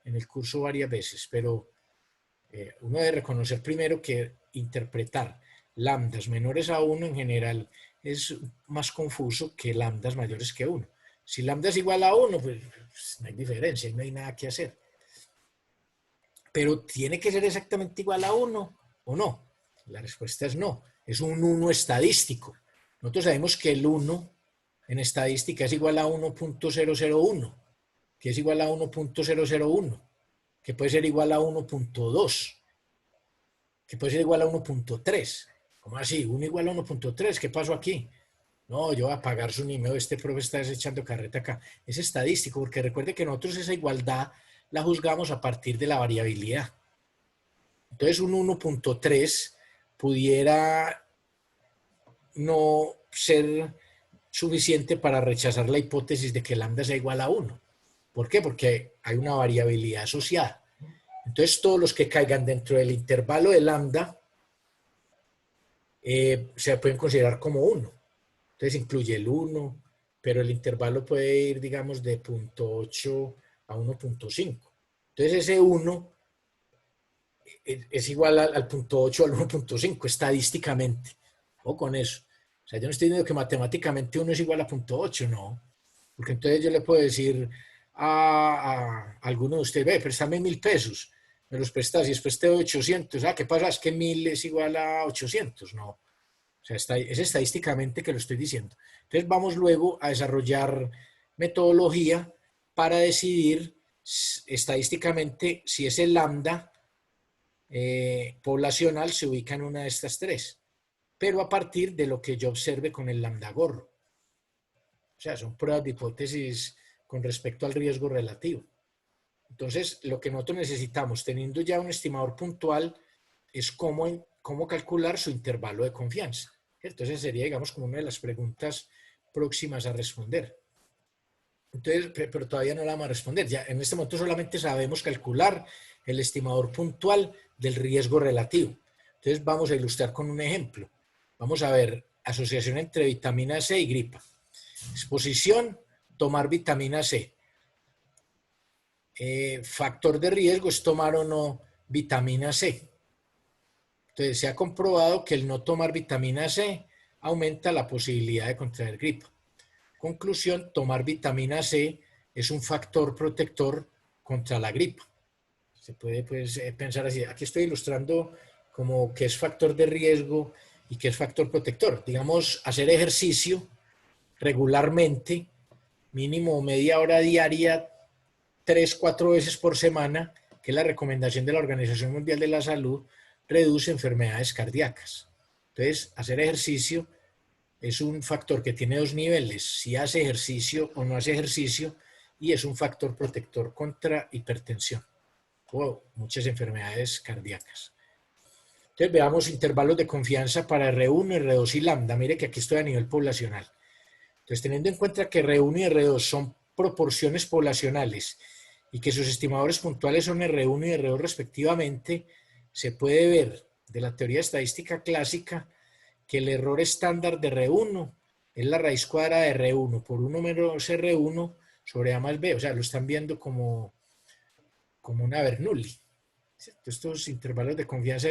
en el curso varias veces, pero uno debe reconocer primero que interpretar lambdas menores a 1 en general es más confuso que lambdas mayores que 1. Si lambda es igual a 1, pues no hay diferencia, no hay nada que hacer. Pero ¿tiene que ser exactamente igual a 1 o no? La respuesta es no. Es un 1 estadístico. Nosotros sabemos que el 1 en estadística es igual a 1.001, que es igual a 1.001, que puede ser igual a 1.2, que puede ser igual a 1.3. ¿Cómo así? 1 igual a 1.3. ¿Qué pasó aquí? No, yo voy a pagar su nimeo, este profe está desechando carreta acá. Es estadístico, porque recuerde que nosotros esa igualdad la juzgamos a partir de la variabilidad. Entonces un 1.3 pudiera no ser suficiente para rechazar la hipótesis de que lambda sea igual a 1. ¿Por qué? Porque hay una variabilidad asociada. Entonces todos los que caigan dentro del intervalo de lambda se pueden considerar como 1. Entonces incluye el 1, pero el intervalo puede ir, digamos, de 0.8 a 1.5. Entonces ese 1 es igual al 0.8 al 1.5 estadísticamente. O con eso. O sea, yo no estoy diciendo que matemáticamente 1 es igual a 0.8, no. Porque entonces yo le puedo decir a alguno de ustedes, ve, préstame 1.000 pesos. Me los prestas y después te doy 800. ¿Qué pasa? Es que 1.000 es igual a 800. No. O sea, es estadísticamente que lo estoy diciendo. Entonces vamos luego a desarrollar metodología para decidir estadísticamente si ese lambda poblacional se ubica en una de estas tres, pero a partir de lo que yo observe con el lambda gorro. O sea, son pruebas de hipótesis con respecto al riesgo relativo. Entonces, lo que nosotros necesitamos, teniendo ya un estimador puntual, es cómo calcular su intervalo de confianza. Entonces sería, digamos, como una de las preguntas próximas a responder. Entonces, pero todavía no la vamos a responder. Ya en este momento solamente sabemos calcular el estimador puntual del riesgo relativo. Entonces vamos a ilustrar con un ejemplo. Vamos a ver asociación entre vitamina C y gripa. Exposición, tomar vitamina C. Factor de riesgo es tomar o no vitamina C. Entonces se ha comprobado que el no tomar vitamina C aumenta la posibilidad de contraer gripa. Conclusión, tomar vitamina C es un factor protector contra la gripa. Se puede pues, pensar así. Aquí estoy ilustrando como qué es factor de riesgo y qué es factor protector. Digamos, hacer ejercicio regularmente, mínimo media hora diaria, 3-4 veces por semana, que es la recomendación de la Organización Mundial de la Salud, reduce enfermedades cardíacas. Entonces, hacer ejercicio es un factor que tiene dos niveles, si hace ejercicio o no hace ejercicio, y es un factor protector contra hipertensión o muchas enfermedades cardíacas. Entonces veamos intervalos de confianza para R1, R2 y lambda. Mire que aquí estoy a nivel poblacional. Entonces, teniendo en cuenta que R1 y R2 son proporciones poblacionales y que sus estimadores puntuales son R1 y R2 respectivamente, se puede ver de la teoría estadística clásica que el error estándar de R1 es la raíz cuadrada de R1 por 1 menos R1 sobre A más B. O sea, lo están viendo como una Bernoulli. Estos intervalos de confianza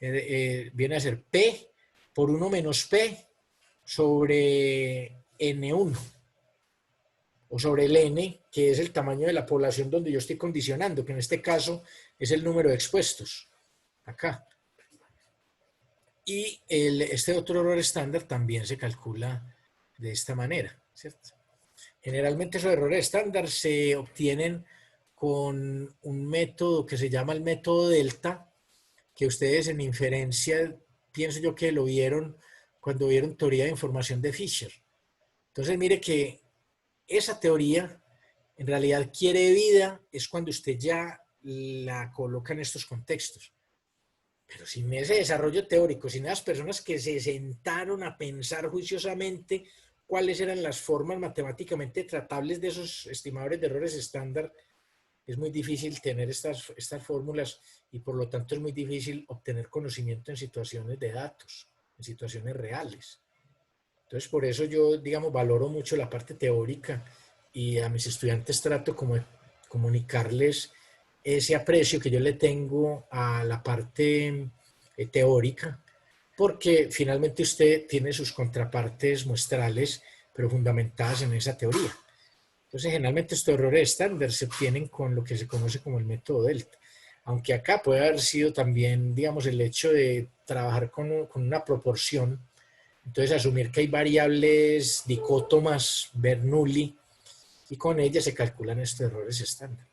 viene a ser P por 1 menos P sobre N1 o sobre el N, que es el tamaño de la población donde yo estoy condicionando, que en este caso es el número de expuestos, acá. Y este otro error estándar también se calcula de esta manera, ¿cierto? Generalmente esos errores estándar se obtienen con un método que se llama el método delta, que ustedes en inferencia, pienso yo que lo vieron cuando vieron teoría de información de Fisher. Entonces mire que esa teoría en realidad quiere vida es cuando usted ya la coloca en estos contextos. Pero sin ese desarrollo teórico, sin esas personas que se sentaron a pensar juiciosamente cuáles eran las formas matemáticamente tratables de esos estimadores de errores estándar, es muy difícil tener estas fórmulas y por lo tanto es muy difícil obtener conocimiento en situaciones de datos, en situaciones reales. Entonces por eso yo, digamos, valoro mucho la parte teórica y a mis estudiantes trato como de comunicarles ese aprecio que yo le tengo a la parte teórica, porque finalmente usted tiene sus contrapartes muestrales, pero fundamentadas en esa teoría. Entonces, generalmente estos errores estándar se obtienen con lo que se conoce como el método delta. Aunque acá puede haber sido también, digamos, el hecho de trabajar con una proporción. Entonces, asumir que hay variables dicótomas Bernoulli y con ellas se calculan estos errores estándar.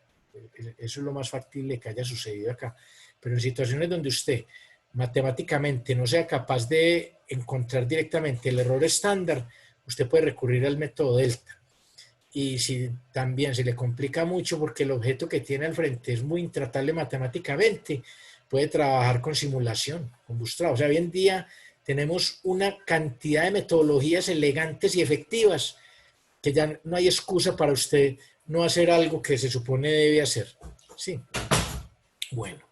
Eso es lo más factible que haya sucedido acá. Pero en situaciones donde usted matemáticamente no sea capaz de encontrar directamente el error estándar, usted puede recurrir al método delta. Y si también se le complica mucho porque el objeto que tiene al frente es muy intratable matemáticamente, puede trabajar con simulación, con Bootstrap. O sea, hoy en día tenemos una cantidad de metodologías elegantes y efectivas que ya no hay excusa para usted no hacer algo que se supone debe hacer. Sí. Bueno.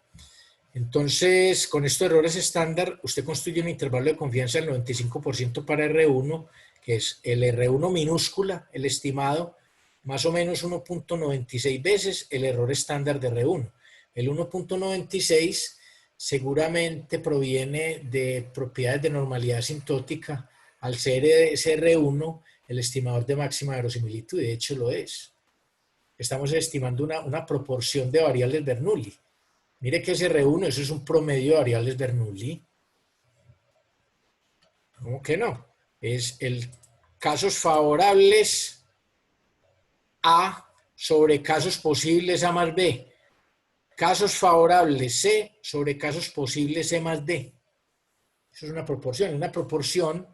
Entonces, con estos errores estándar, usted construye un intervalo de confianza del 95% para R1, que es el R1 minúscula, el estimado, más o menos 1.96 veces el error estándar de R1. El 1.96 seguramente proviene de propiedades de normalidad asintótica, al ser ese R1 el estimador de máxima verosimilitud, de hecho lo es. Estamos estimando una proporción de variables Bernoulli. Mire que ese R1, eso es un promedio de variables Bernoulli. ¿Cómo que no? Es el casos favorables A sobre casos posibles A más B. Casos favorables C sobre casos posibles C más D. Eso es una proporción. Una proporción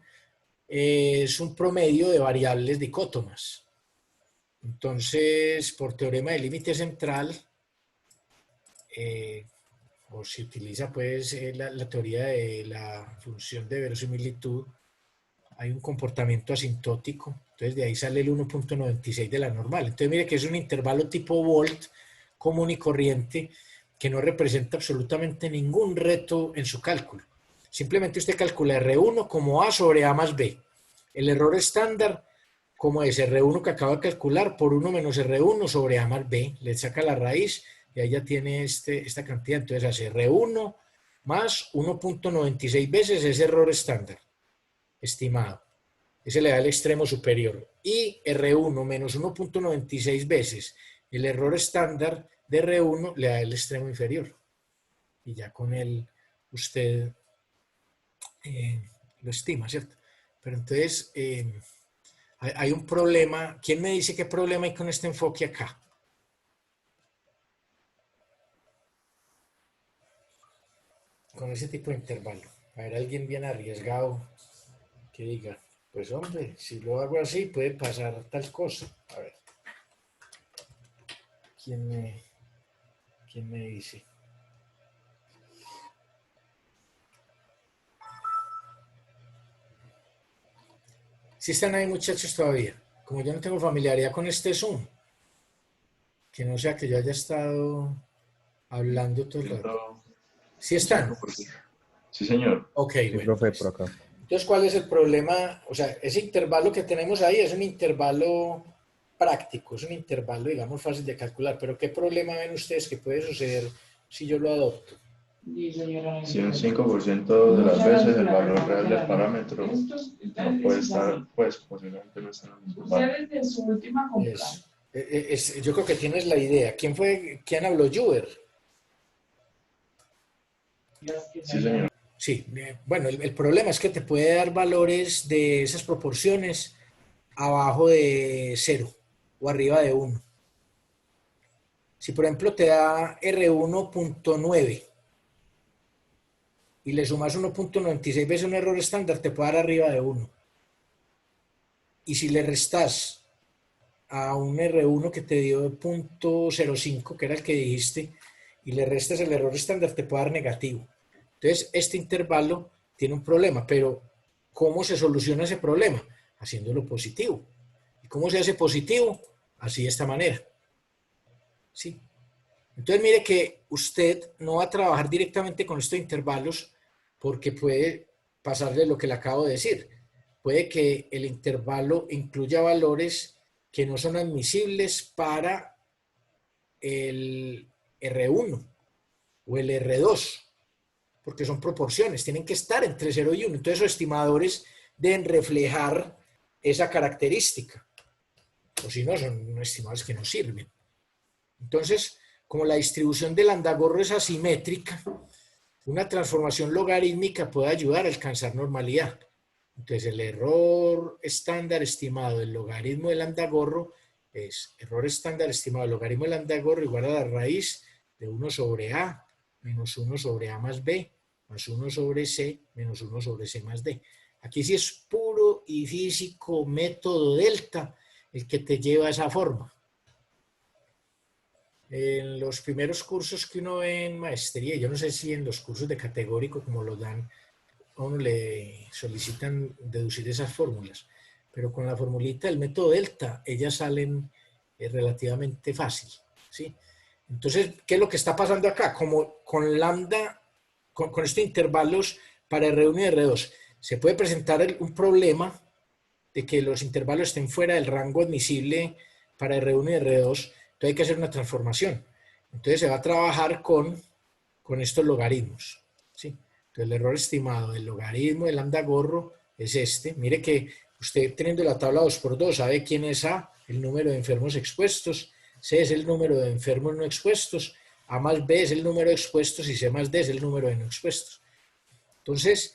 es un promedio de variables dicótomas. Entonces, por teorema de límite central, o se utiliza pues la teoría de la función de verosimilitud, hay un comportamiento asintótico, entonces de ahí sale el 1.96 de la normal. Entonces mire que es un intervalo tipo Volt común y corriente que no representa absolutamente ningún reto en su cálculo. Simplemente usted calcula R1 como A sobre A más B. El error estándar como es R1 que acaba de calcular por 1 menos R1 sobre A más B, le saca la raíz y ahí ya tiene esta cantidad. Entonces hace R1 más 1.96 veces ese error estándar estimado. Ese le da el extremo superior. Y R1 menos 1.96 veces el error estándar de R1 le da el extremo inferior. Y ya con él usted lo estima, ¿cierto? Pero entonces hay un problema. ¿Quién me dice qué problema hay con este enfoque acá? Con ese tipo de intervalo. A ver, alguien bien arriesgado que diga, pues hombre, si lo hago así puede pasar tal cosa. A ver. ¿Quién me dice? Si están ahí muchachos todavía. Como yo no tengo familiaridad con este Zoom, que no sea que yo haya estado hablando todo el rato. ¿Sí están? Sí, señor. Ok, Sí, bueno. profe, por acá. Entonces, ¿cuál es el problema? O sea, ese intervalo que tenemos ahí es un intervalo práctico, es un intervalo, digamos, fácil de calcular. Pero ¿qué problema ven ustedes que puede suceder si yo lo adopto? Si un 5% de las veces el valor real del parámetro no puede estar, pues posiblemente no está en el mismo valor. Yo creo que tienes la idea. ¿Quién habló? Juber. Sí, señor. Sí, bueno, el problema es que te puede dar valores de esas proporciones abajo de 0 o arriba de 1. Si por ejemplo te da R1.9 y le sumas 1.96 veces un error estándar, te puede dar arriba de 1. Y si le restas a un R1 que te dio 0.05, que era el que dijiste, y le restas el error estándar, te puede dar negativo. Entonces, este intervalo tiene un problema, pero ¿cómo se soluciona ese problema? Haciéndolo positivo. ¿Y cómo se hace positivo? Así de esta manera. ¿Sí? Entonces, mire que usted no va a trabajar directamente con estos intervalos porque puede pasarle lo que le acabo de decir. Puede que el intervalo incluya valores que no son admisibles para el R1 o el R2, porque son proporciones, tienen que estar entre 0 y 1. Entonces los estimadores deben reflejar esa característica, o si no, son estimadores que no sirven. Entonces, como la distribución del Lambda-Gorro es asimétrica, una transformación logarítmica puede ayudar a alcanzar normalidad. Entonces, el error estándar estimado del logaritmo del Lambda-Gorro es error estándar estimado del logaritmo del Lambda-Gorro igual a la raíz de 1 sobre A menos 1 sobre A más B más 1 sobre C menos 1 sobre C más D. Aquí sí es puro y físico método delta el que te lleva a esa forma. En los primeros cursos que uno ve en maestría, yo no sé si en los cursos de categórico como lo dan, a uno le solicitan deducir esas fórmulas, pero con la formulita del método delta, ellas salen relativamente fácil, ¿sí? Entonces, ¿qué es lo que está pasando acá? Como con lambda, con estos intervalos para R1 y R2, se puede presentar un problema de que los intervalos estén fuera del rango admisible para R1 y R2, entonces hay que hacer una transformación. Entonces se va a trabajar con estos logaritmos, ¿sí? Entonces el error estimado del logaritmo del Lambda-Gorro es este. Mire que usted teniendo la tabla 2×2 sabe quién es A, el número de enfermos expuestos, C es el número de enfermos no expuestos, A más B es el número de expuestos y C más D es el número de no expuestos. Entonces,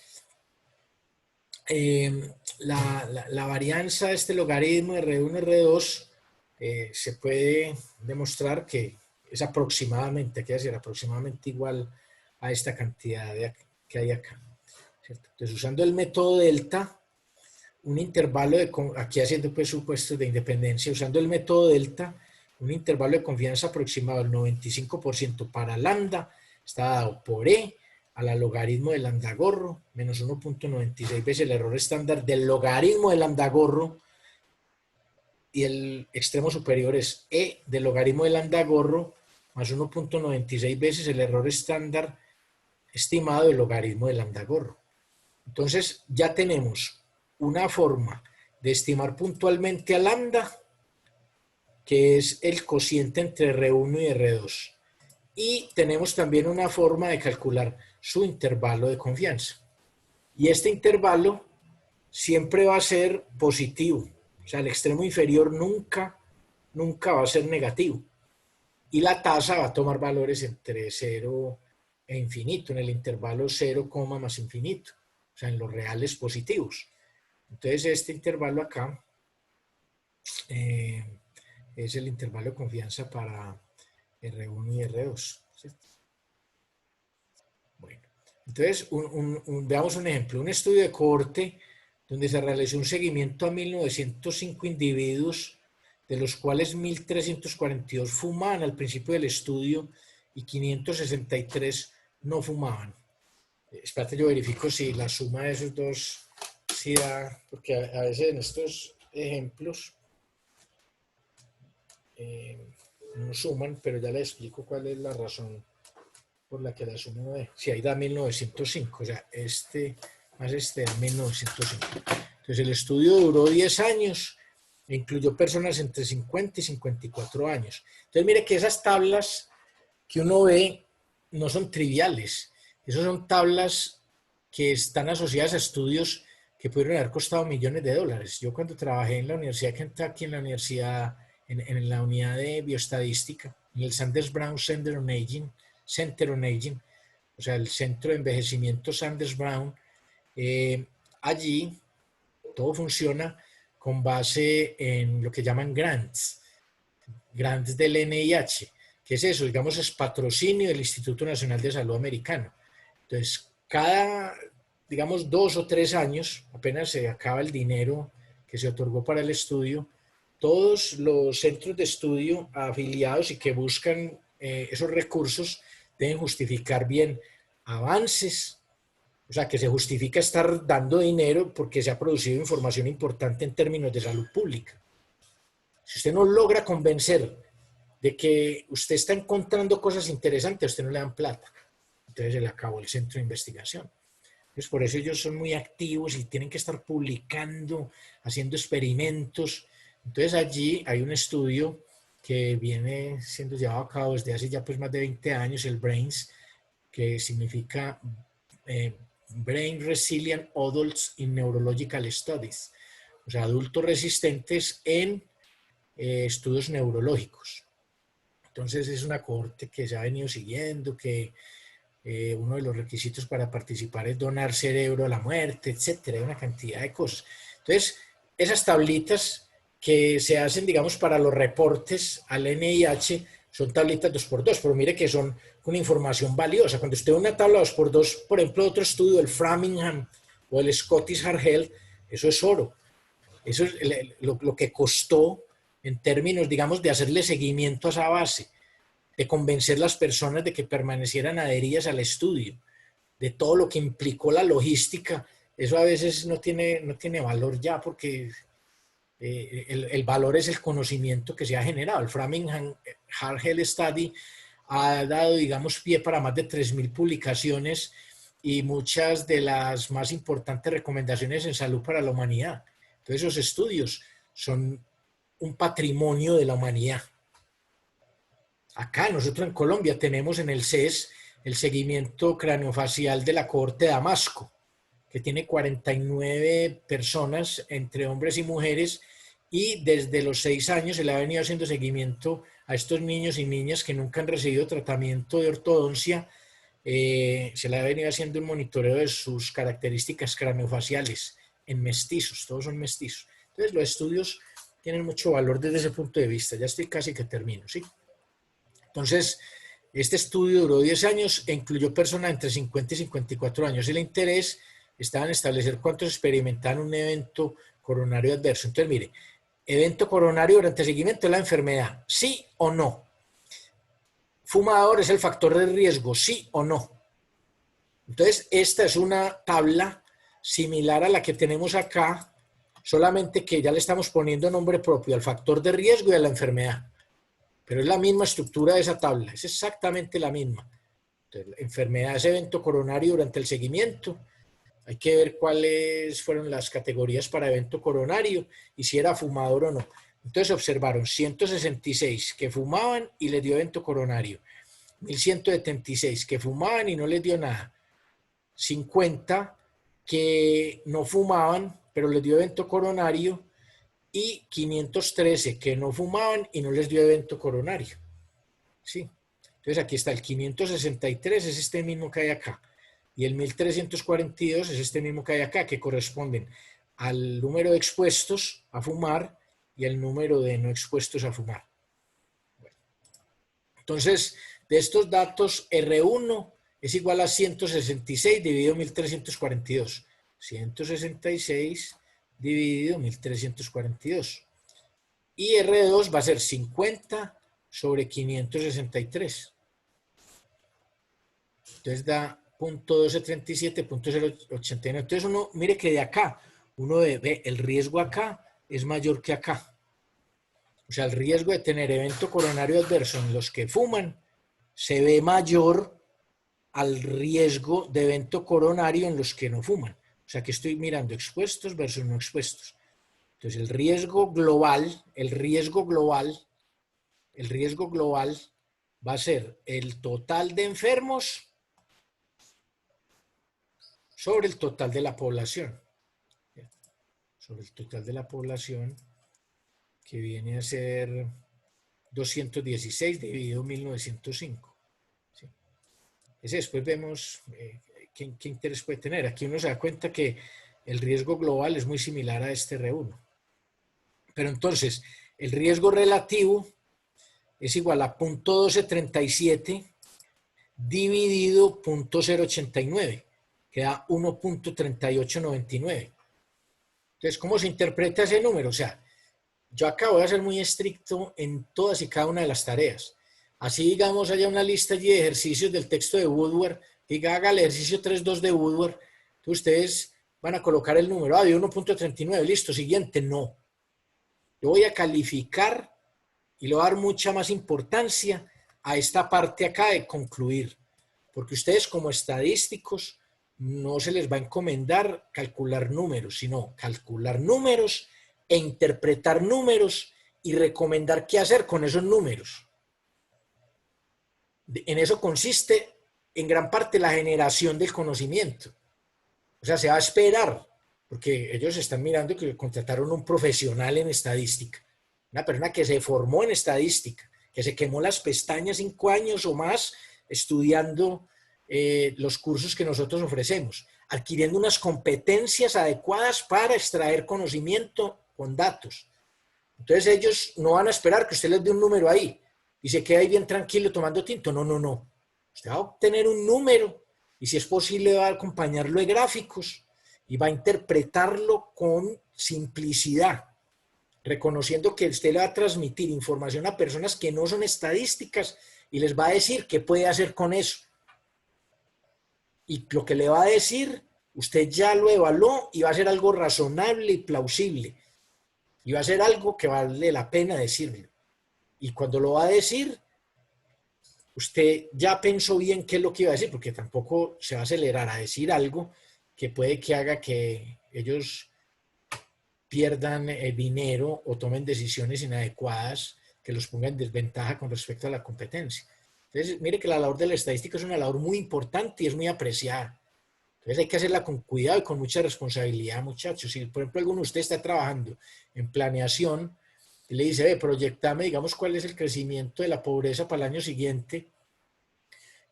la varianza de este logaritmo de R1 y R2 se puede demostrar que es aproximadamente, hay que decir, aproximadamente igual a esta cantidad que hay acá, ¿cierto? Entonces, usando el método delta, un intervalo de, aquí haciendo pues supuestos de independencia, usando el método delta, un intervalo de confianza aproximado del 95% para lambda está dado por E a la logaritmo del Lambda-Gorro menos 1.96 veces el error estándar del logaritmo del Lambda-Gorro, y el extremo superior es E del logaritmo del Lambda-Gorro más 1.96 veces el error estándar estimado del logaritmo del Lambda-Gorro. Entonces ya tenemos una forma de estimar puntualmente a lambda, que es el cociente entre R1 y R2. Y tenemos también una forma de calcular su intervalo de confianza. Y este intervalo siempre va a ser positivo. O sea, el extremo inferior nunca va a ser negativo. Y la tasa va a tomar valores entre 0 e infinito, en el intervalo 0, más infinito. O sea, en los reales positivos. Entonces, este intervalo acá es el intervalo de confianza para R1 y R2. ¿Cierto? Bueno, entonces, veamos un ejemplo. Un estudio de cohorte donde se realizó un seguimiento a 1905 individuos, de los cuales 1.342 fumaban al principio del estudio y 563 no fumaban. Espérate, yo verifico si la suma de esos dos sí da, porque a veces en estos ejemplos no suman, pero ya les explico cuál es la razón por la que la suma no da. Si ahí da 1905, o sea, este más este da 1905. Entonces el estudio duró 10 años e incluyó personas entre 50 y 54 años. Entonces mire que esas tablas que uno ve no son triviales. Esas son tablas que están asociadas a estudios que pudieron haber costado millones de dólares. Yo cuando trabajé en la Universidad de Kentucky, en la universidad, en la unidad de bioestadística, en el Sanders Brown Center on Aging, o sea, el Centro de Envejecimiento Sanders Brown, allí todo funciona con base en lo que llaman grants del NIH. ¿Qué es eso? Digamos, es patrocinio del Instituto Nacional de Salud Americano. Entonces, cada, digamos, 2 o 3 años, apenas se acaba el dinero que se otorgó para el estudio, todos los centros de estudio afiliados y que buscan esos recursos deben justificar bien avances, o sea, que se justifica estar dando dinero porque se ha producido información importante en términos de salud pública. Si usted no logra convencer de que usted está encontrando cosas interesantes, a usted no le dan plata. Entonces se le acabó el centro de investigación. Entonces por eso ellos son muy activos y tienen que estar publicando, haciendo experimentos. Entonces allí hay un estudio que viene siendo llevado a cabo desde hace ya pues más de 20 años, el BRAINS, que significa Brain Resilient Adults in Neurological Studies, o sea, adultos resistentes en estudios neurológicos. Entonces es una cohorte que se ha venido siguiendo, que uno de los requisitos para participar es donar cerebro a la muerte, etcétera, una cantidad de cosas. Entonces, esas tablitas que se hacen, digamos, para los reportes al NIH son tablitas 2x2, pero mire que son con información valiosa. Cuando usted ve una tabla 2x2, por ejemplo, otro estudio, el Framingham o el Scottish Heart Health, eso es oro. Eso es lo que costó en términos, digamos, de hacerle seguimiento a esa base, de convencer a las personas de que permanecieran adheridas al estudio, de todo lo que implicó la logística. Eso a veces no tiene valor ya, porque el valor es el conocimiento que se ha generado. El Framingham Heart Health Study ha dado, digamos, pie para más de 3.000 publicaciones y muchas de las más importantes recomendaciones en salud para la humanidad. Entonces, esos estudios son un patrimonio de la humanidad. Acá nosotros en Colombia tenemos en el CES el seguimiento craneofacial de la cohorte de Damasco, que tiene 49 personas entre hombres y mujeres, y desde los 6 años se le ha venido haciendo seguimiento a estos niños y niñas que nunca han recibido tratamiento de ortodoncia. Se le ha venido haciendo un monitoreo de sus características craneofaciales en mestizos, todos son mestizos. Entonces los estudios tienen mucho valor desde ese punto de vista. Ya estoy casi que termino, ¿sí? Entonces, este estudio duró 10 años e incluyó personas entre 50 y 54 años. El interés estaba en establecer cuántos experimentaban un evento coronario adverso. Entonces, mire, evento coronario durante el seguimiento de la enfermedad, ¿sí o no? Fumador es el factor de riesgo, ¿sí o no? Entonces, esta es una tabla similar a la que tenemos acá, solamente que ya le estamos poniendo nombre propio al factor de riesgo y a la enfermedad. Pero es la misma estructura de esa tabla, es exactamente la misma. Entonces, enfermedad es evento coronario durante el seguimiento. Hay que ver cuáles fueron las categorías para evento coronario y si era fumador o no. Entonces observaron 166 que fumaban y les dio evento coronario, 1.176 que fumaban y no les dio nada, 50 que no fumaban pero les dio evento coronario y 513 que no fumaban y no les dio evento coronario. ¿Sí? Entonces aquí está el 563, es este mismo que hay acá. Y el 1342 es este mismo que hay acá, que corresponden al número de expuestos a fumar y al número de no expuestos a fumar. Bueno. Entonces, de estos datos, R1 es igual a 166 dividido 1342. 166 dividido 1342. Y R2 va a ser 50 sobre 563. Entonces da 0.1237, 0.089. Entonces uno, mire que de acá, uno ve el riesgo acá es mayor que acá. O sea, el riesgo de tener evento coronario adverso en los que fuman se ve mayor al riesgo de evento coronario en los que no fuman. O sea, que estoy mirando expuestos versus no expuestos. Entonces, el riesgo global va a ser el total de enfermos sobre el total de la población. Sobre el total de la población, que viene a ser 216 dividido 1905. ¿Sí? Ese después vemos qué interés puede tener. Aquí uno se da cuenta que el riesgo global es muy similar a este R1. Pero entonces, el riesgo relativo es igual a 0.1237 dividido 0.089, que da 1.3899. Entonces, ¿cómo se interpreta ese número? O sea, yo acá voy a ser muy estricto en todas y cada una de las tareas. Así, digamos, haya una lista allí de ejercicios del texto de Woodward, diga, haga el ejercicio 3.2 de Woodward, entonces ustedes van a colocar el número, de 1.39, listo, siguiente, no. Yo voy a calificar y le voy a dar mucha más importancia a esta parte acá de concluir, porque ustedes como estadísticos no se les va a encomendar calcular números, sino calcular números e interpretar números y recomendar qué hacer con esos números. En eso consiste en gran parte la generación del conocimiento. O sea, se va a esperar, porque ellos están mirando que contrataron un profesional en estadística, una persona que se formó en estadística, que se quemó las pestañas 5 años o más estudiando los cursos que nosotros ofrecemos, adquiriendo unas competencias adecuadas para extraer conocimiento con datos. Entonces ellos no van a esperar que usted les dé un número ahí y se quede ahí bien tranquilo tomando tinto. No, no, no. Usted va a obtener un número y si es posible va a acompañarlo de gráficos y va a interpretarlo con simplicidad, reconociendo que usted le va a transmitir información a personas que no son estadísticas y les va a decir qué puede hacer con eso. Y lo que le va a decir, usted ya lo evaluó y va a ser algo razonable y plausible. Y va a ser algo que vale la pena decirlo. Y cuando lo va a decir, usted ya pensó bien qué es lo que iba a decir, porque tampoco se va a acelerar a decir algo que puede que haga que ellos pierdan dinero o tomen decisiones inadecuadas que los pongan en desventaja con respecto a la competencia. Entonces, mire que la labor de la estadística es una labor muy importante y es muy apreciada. Entonces hay que hacerla con cuidado y con mucha responsabilidad, muchachos. Si, por ejemplo, alguno de ustedes está trabajando en planeación y le dice, ve, proyectame, digamos, cuál es el crecimiento de la pobreza para el año siguiente,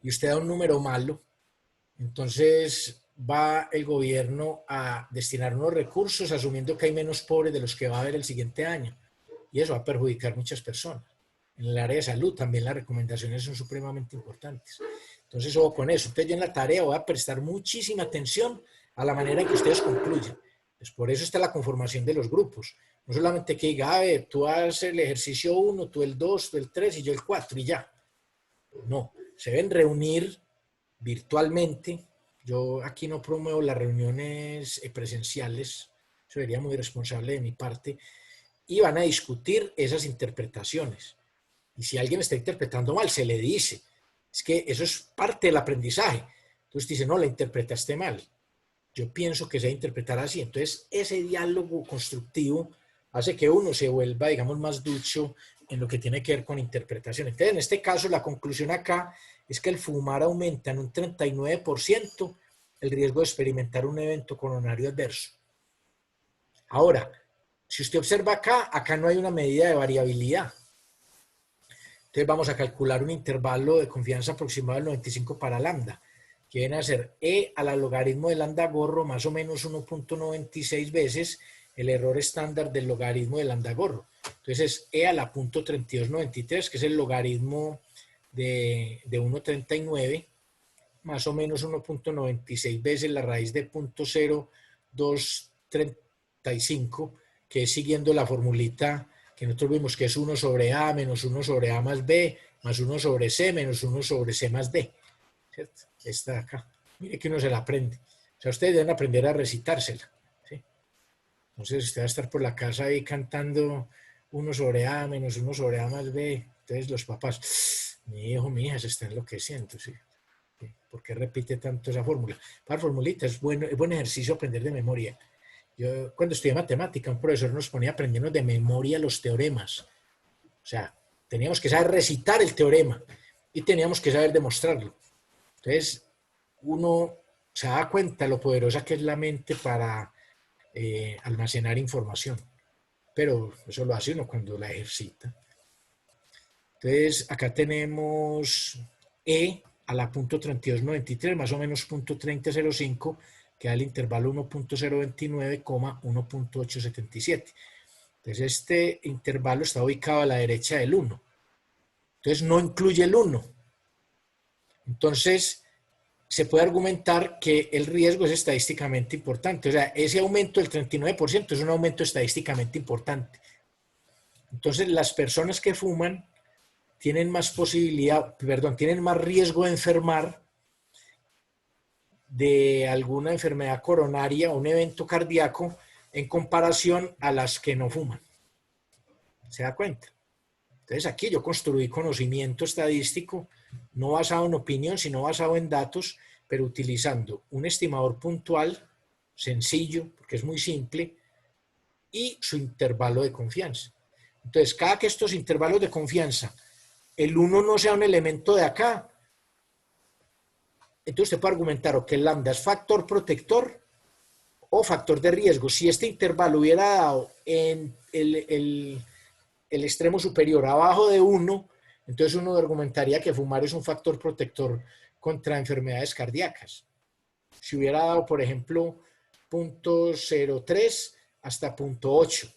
y usted da un número malo, entonces va el gobierno a destinar unos recursos asumiendo que hay menos pobres de los que va a haber el siguiente año. Y eso va a perjudicar muchas personas. En el área de salud también las recomendaciones son supremamente importantes. Entonces, ojo con eso. Entonces, yo en la tarea voy a prestar muchísima atención a la manera en que ustedes concluyen. Pues por eso está la conformación de los grupos. No solamente que diga, a ver, tú haces el ejercicio 1, tú el 2, tú el 3 y yo el 4 y ya. No, se deben reunir virtualmente. Yo aquí no promuevo las reuniones presenciales. Eso sería muy irresponsable de mi parte. Y van a discutir esas interpretaciones. Y si alguien está interpretando mal, se le dice. Es que eso es parte del aprendizaje. Entonces dice, no, la interpretaste mal. Yo pienso que se debe interpretar así. Entonces, ese diálogo constructivo hace que uno se vuelva, digamos, más ducho en lo que tiene que ver con interpretación. Entonces, en este caso, la conclusión acá es que el fumar aumenta en un 39% el riesgo de experimentar un evento coronario adverso. Ahora, si usted observa acá no hay una medida de variabilidad. Entonces vamos a calcular un intervalo de confianza aproximado del 95 para lambda, que viene a ser E a la logaritmo de lambda gorro más o menos 1.96 veces el error estándar del logaritmo de lambda gorro. Entonces es E a la 0.3293, que es el logaritmo de 1.39, más o menos 1.96 veces la raíz de 0.0235, que es siguiendo la formulita que nosotros vimos que es 1 sobre A menos 1 sobre A más B más 1 sobre C menos 1 sobre C más D. ¿Cierto? Esta de acá. Mire que uno se la aprende. O sea, ustedes deben aprender a recitársela. ¿Sí? Entonces usted va a estar por la casa ahí cantando 1 sobre A menos 1 sobre A más B. Entonces los papás, mi hijo, mi hija se está enloqueciendo. ¿Sí? ¿Por qué repite tanto esa fórmula? Para formulita es buen ejercicio aprender de memoria. Yo cuando estudié matemática, un profesor nos ponía a aprendernos de memoria los teoremas. O sea, teníamos que saber recitar el teorema y teníamos que saber demostrarlo. Entonces, uno se da cuenta de lo poderosa que es la mente para almacenar información. Pero eso lo hace uno cuando la ejercita. Entonces, acá tenemos E a la 0.3293, más o menos 0.3005, que da el intervalo 1.029, 1.877. Entonces este intervalo está ubicado a la derecha del 1. Entonces no incluye el 1. Entonces se puede argumentar que el riesgo es estadísticamente importante. O sea, ese aumento del 39% es un aumento estadísticamente importante. Entonces las personas que fuman tienen más posibilidad, tienen más riesgo de enfermar de alguna enfermedad coronaria o un evento cardíaco en comparación a las que no fuman. ¿Se da cuenta? Entonces aquí yo construí conocimiento estadístico, no basado en opinión, sino basado en datos, pero utilizando un estimador puntual, sencillo, porque es muy simple, y su intervalo de confianza. Entonces, cada que estos intervalos de confianza, el 1 no sea un elemento de acá, entonces usted puede argumentar o que el lambda es factor protector o factor de riesgo. Si este intervalo hubiera dado en el extremo superior abajo de 1, entonces uno argumentaría que fumar es un factor protector contra enfermedades cardíacas. Si hubiera dado, por ejemplo, 0.03 hasta 0.8,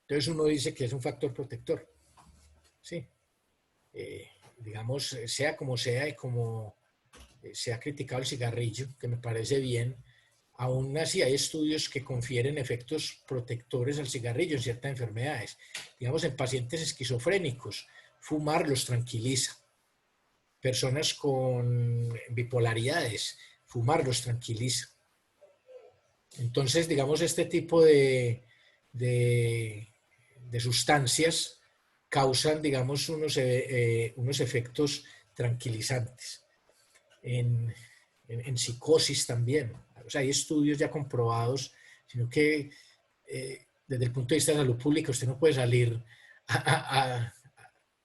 entonces uno dice que es un factor protector. Sí. Digamos, sea como sea y como se ha criticado el cigarrillo, que me parece bien, aún así hay estudios que confieren efectos protectores al cigarrillo en ciertas enfermedades. Digamos, en pacientes esquizofrénicos, fumar los tranquiliza. Personas con bipolaridades, fumar los tranquiliza. Entonces, digamos, este tipo de sustancias causan, digamos, unos efectos tranquilizantes. En psicosis también. O sea, hay estudios ya comprobados, sino que desde el punto de vista de salud pública usted no puede salir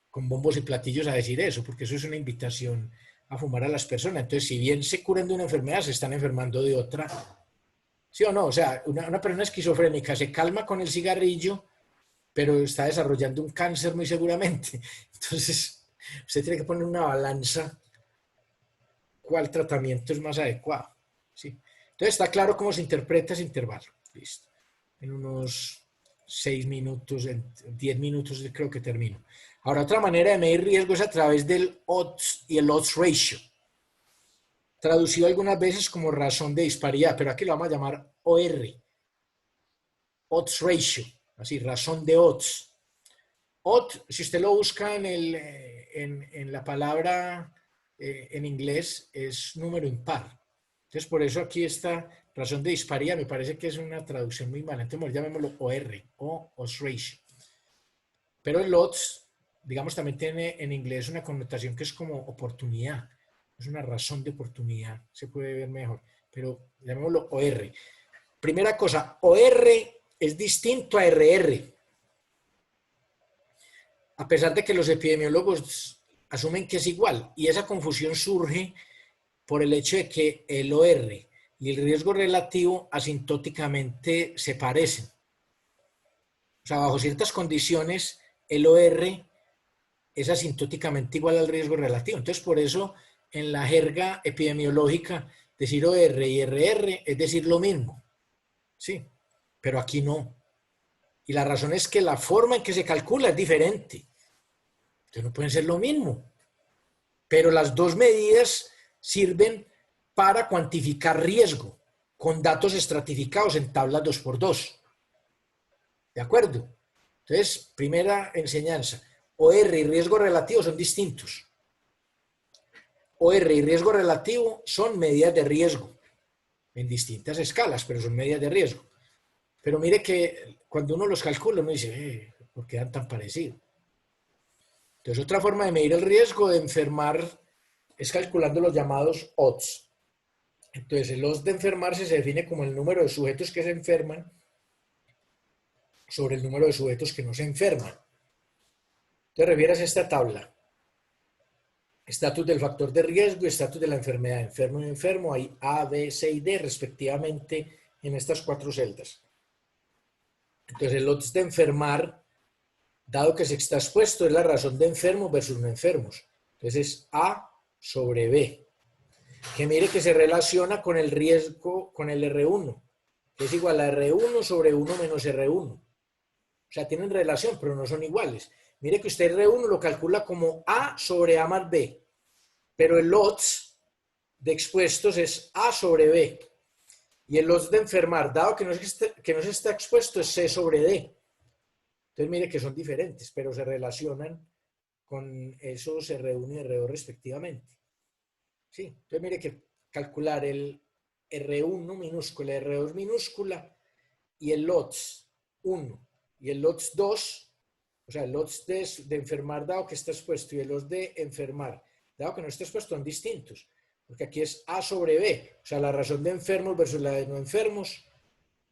con bombos y platillos a decir eso, porque eso es una invitación a fumar a las personas. Entonces, si bien se curan de una enfermedad, se están enfermando de otra. ¿Sí o no? O sea, una persona esquizofrénica se calma con el cigarrillo, pero está desarrollando un cáncer muy seguramente. Entonces, usted tiene que poner una balanza cuál tratamiento es más adecuado. ¿Sí? Entonces está claro cómo se interpreta ese intervalo. Listo. En unos 6 minutos, en 10 minutos creo que termino. Ahora, otra manera de medir riesgo es a través del odds y el odds ratio. Traducido algunas veces como razón de disparidad, pero aquí lo vamos a llamar OR. Odds ratio, así, razón de odds. Odd, si usted lo busca en la palabra en inglés, es número impar. Entonces, por eso aquí esta razón de disparidad me parece que es una traducción muy mala. Entonces, llamémoslo OR, o odds ratio. Pero el odds, digamos, también tiene en inglés una connotación que es como oportunidad. Es una razón de oportunidad, se puede ver mejor. Pero llamémoslo OR. Primera cosa, OR es distinto a RR. A pesar de que los epidemiólogos asumen que es igual, y esa confusión surge por el hecho de que el OR y el riesgo relativo asintóticamente se parecen. O sea, bajo ciertas condiciones, el OR es asintóticamente igual al riesgo relativo. Entonces, por eso, en la jerga epidemiológica, decir OR y RR es decir lo mismo. Sí, pero aquí no. Y la razón es que la forma en que se calcula es diferente. Entonces no pueden ser lo mismo. Pero las dos medidas sirven para cuantificar riesgo con datos estratificados en tablas 2x2. ¿De acuerdo? Entonces, primera enseñanza. OR y riesgo relativo son distintos. OR y riesgo relativo son medidas de riesgo en distintas escalas, pero son medidas de riesgo. Pero mire que cuando uno los calcula, uno dice, ¿por qué dan tan parecido? Entonces, otra forma de medir el riesgo de enfermar es calculando los llamados odds. Entonces, el odds de enfermarse se define como el número de sujetos que se enferman sobre el número de sujetos que no se enferman. Entonces, refieras a esta tabla. Estatus del factor de riesgo y estatus de la enfermedad. Enfermo y enfermo, hay A, B, C y D respectivamente en estas 4 celdas. Entonces, el odds de enfermar, dado que se está expuesto, es la razón de enfermos versus no enfermos. Entonces, es A sobre B. Que mire que se relaciona con el riesgo, con el R1, que es igual a R1 sobre 1 menos R1. O sea, tienen relación, pero no son iguales. Mire que usted R1 lo calcula como A sobre A más B, pero el odds de expuestos es A sobre B. Y el odds de enfermar, dado que no se está expuesto, es C sobre D. Entonces, mire que son diferentes, pero se relacionan con esos R1 y R2 respectivamente. Sí, entonces mire que calcular el R1 minúscula, R2 minúscula y el odds 1 y el odds 2, o sea, el odds de enfermar dado que está expuesto y el odds de enfermar dado que no está expuesto son distintos, porque aquí es A sobre B, o sea, la razón de enfermos versus la de no enfermos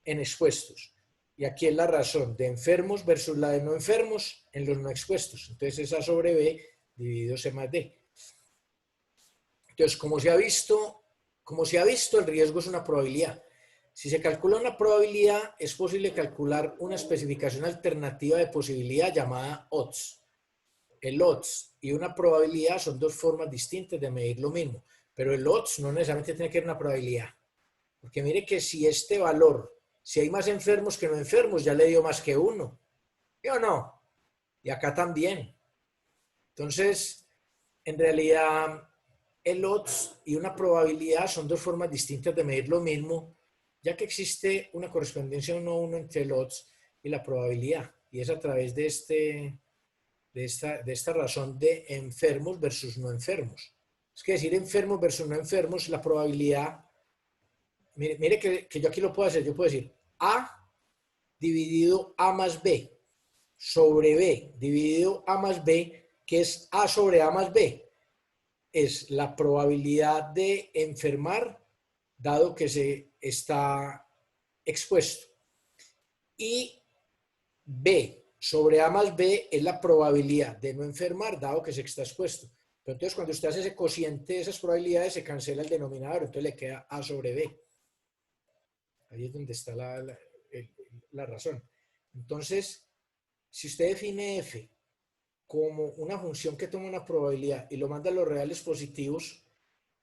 en expuestos. Y aquí es la razón de enfermos versus la de no enfermos en los no expuestos. Entonces es A sobre B dividido C más D. Entonces, como se ha visto, el riesgo es una probabilidad. Si se calcula una probabilidad, es posible calcular una especificación alternativa de posibilidad llamada odds. El odds y una probabilidad son dos formas distintas de medir lo mismo, pero el odds no necesariamente tiene que ser una probabilidad. Porque mire que si este valor, si hay más enfermos que no enfermos, ya le dio más que 1. ¿Sí o no? Y acá también. Entonces, en realidad, el odds y una probabilidad son dos formas distintas de medir lo mismo, ya que existe una correspondencia 1 a 1 entre el odds y la probabilidad. Y es a través de esta razón de enfermos versus no enfermos. Es que decir enfermos versus no enfermos, la probabilidad, mire que yo aquí lo puedo hacer, yo puedo decir A dividido A más B sobre B dividido A más B, que es A sobre A más B. Es la probabilidad de enfermar dado que se está expuesto. Y B sobre A más B es la probabilidad de no enfermar dado que se está expuesto. Pero entonces cuando usted hace ese cociente de esas probabilidades se cancela el denominador, entonces le queda A sobre B. Ahí es donde está la razón. Entonces, si usted define F como una función que toma una probabilidad y lo manda a los reales positivos,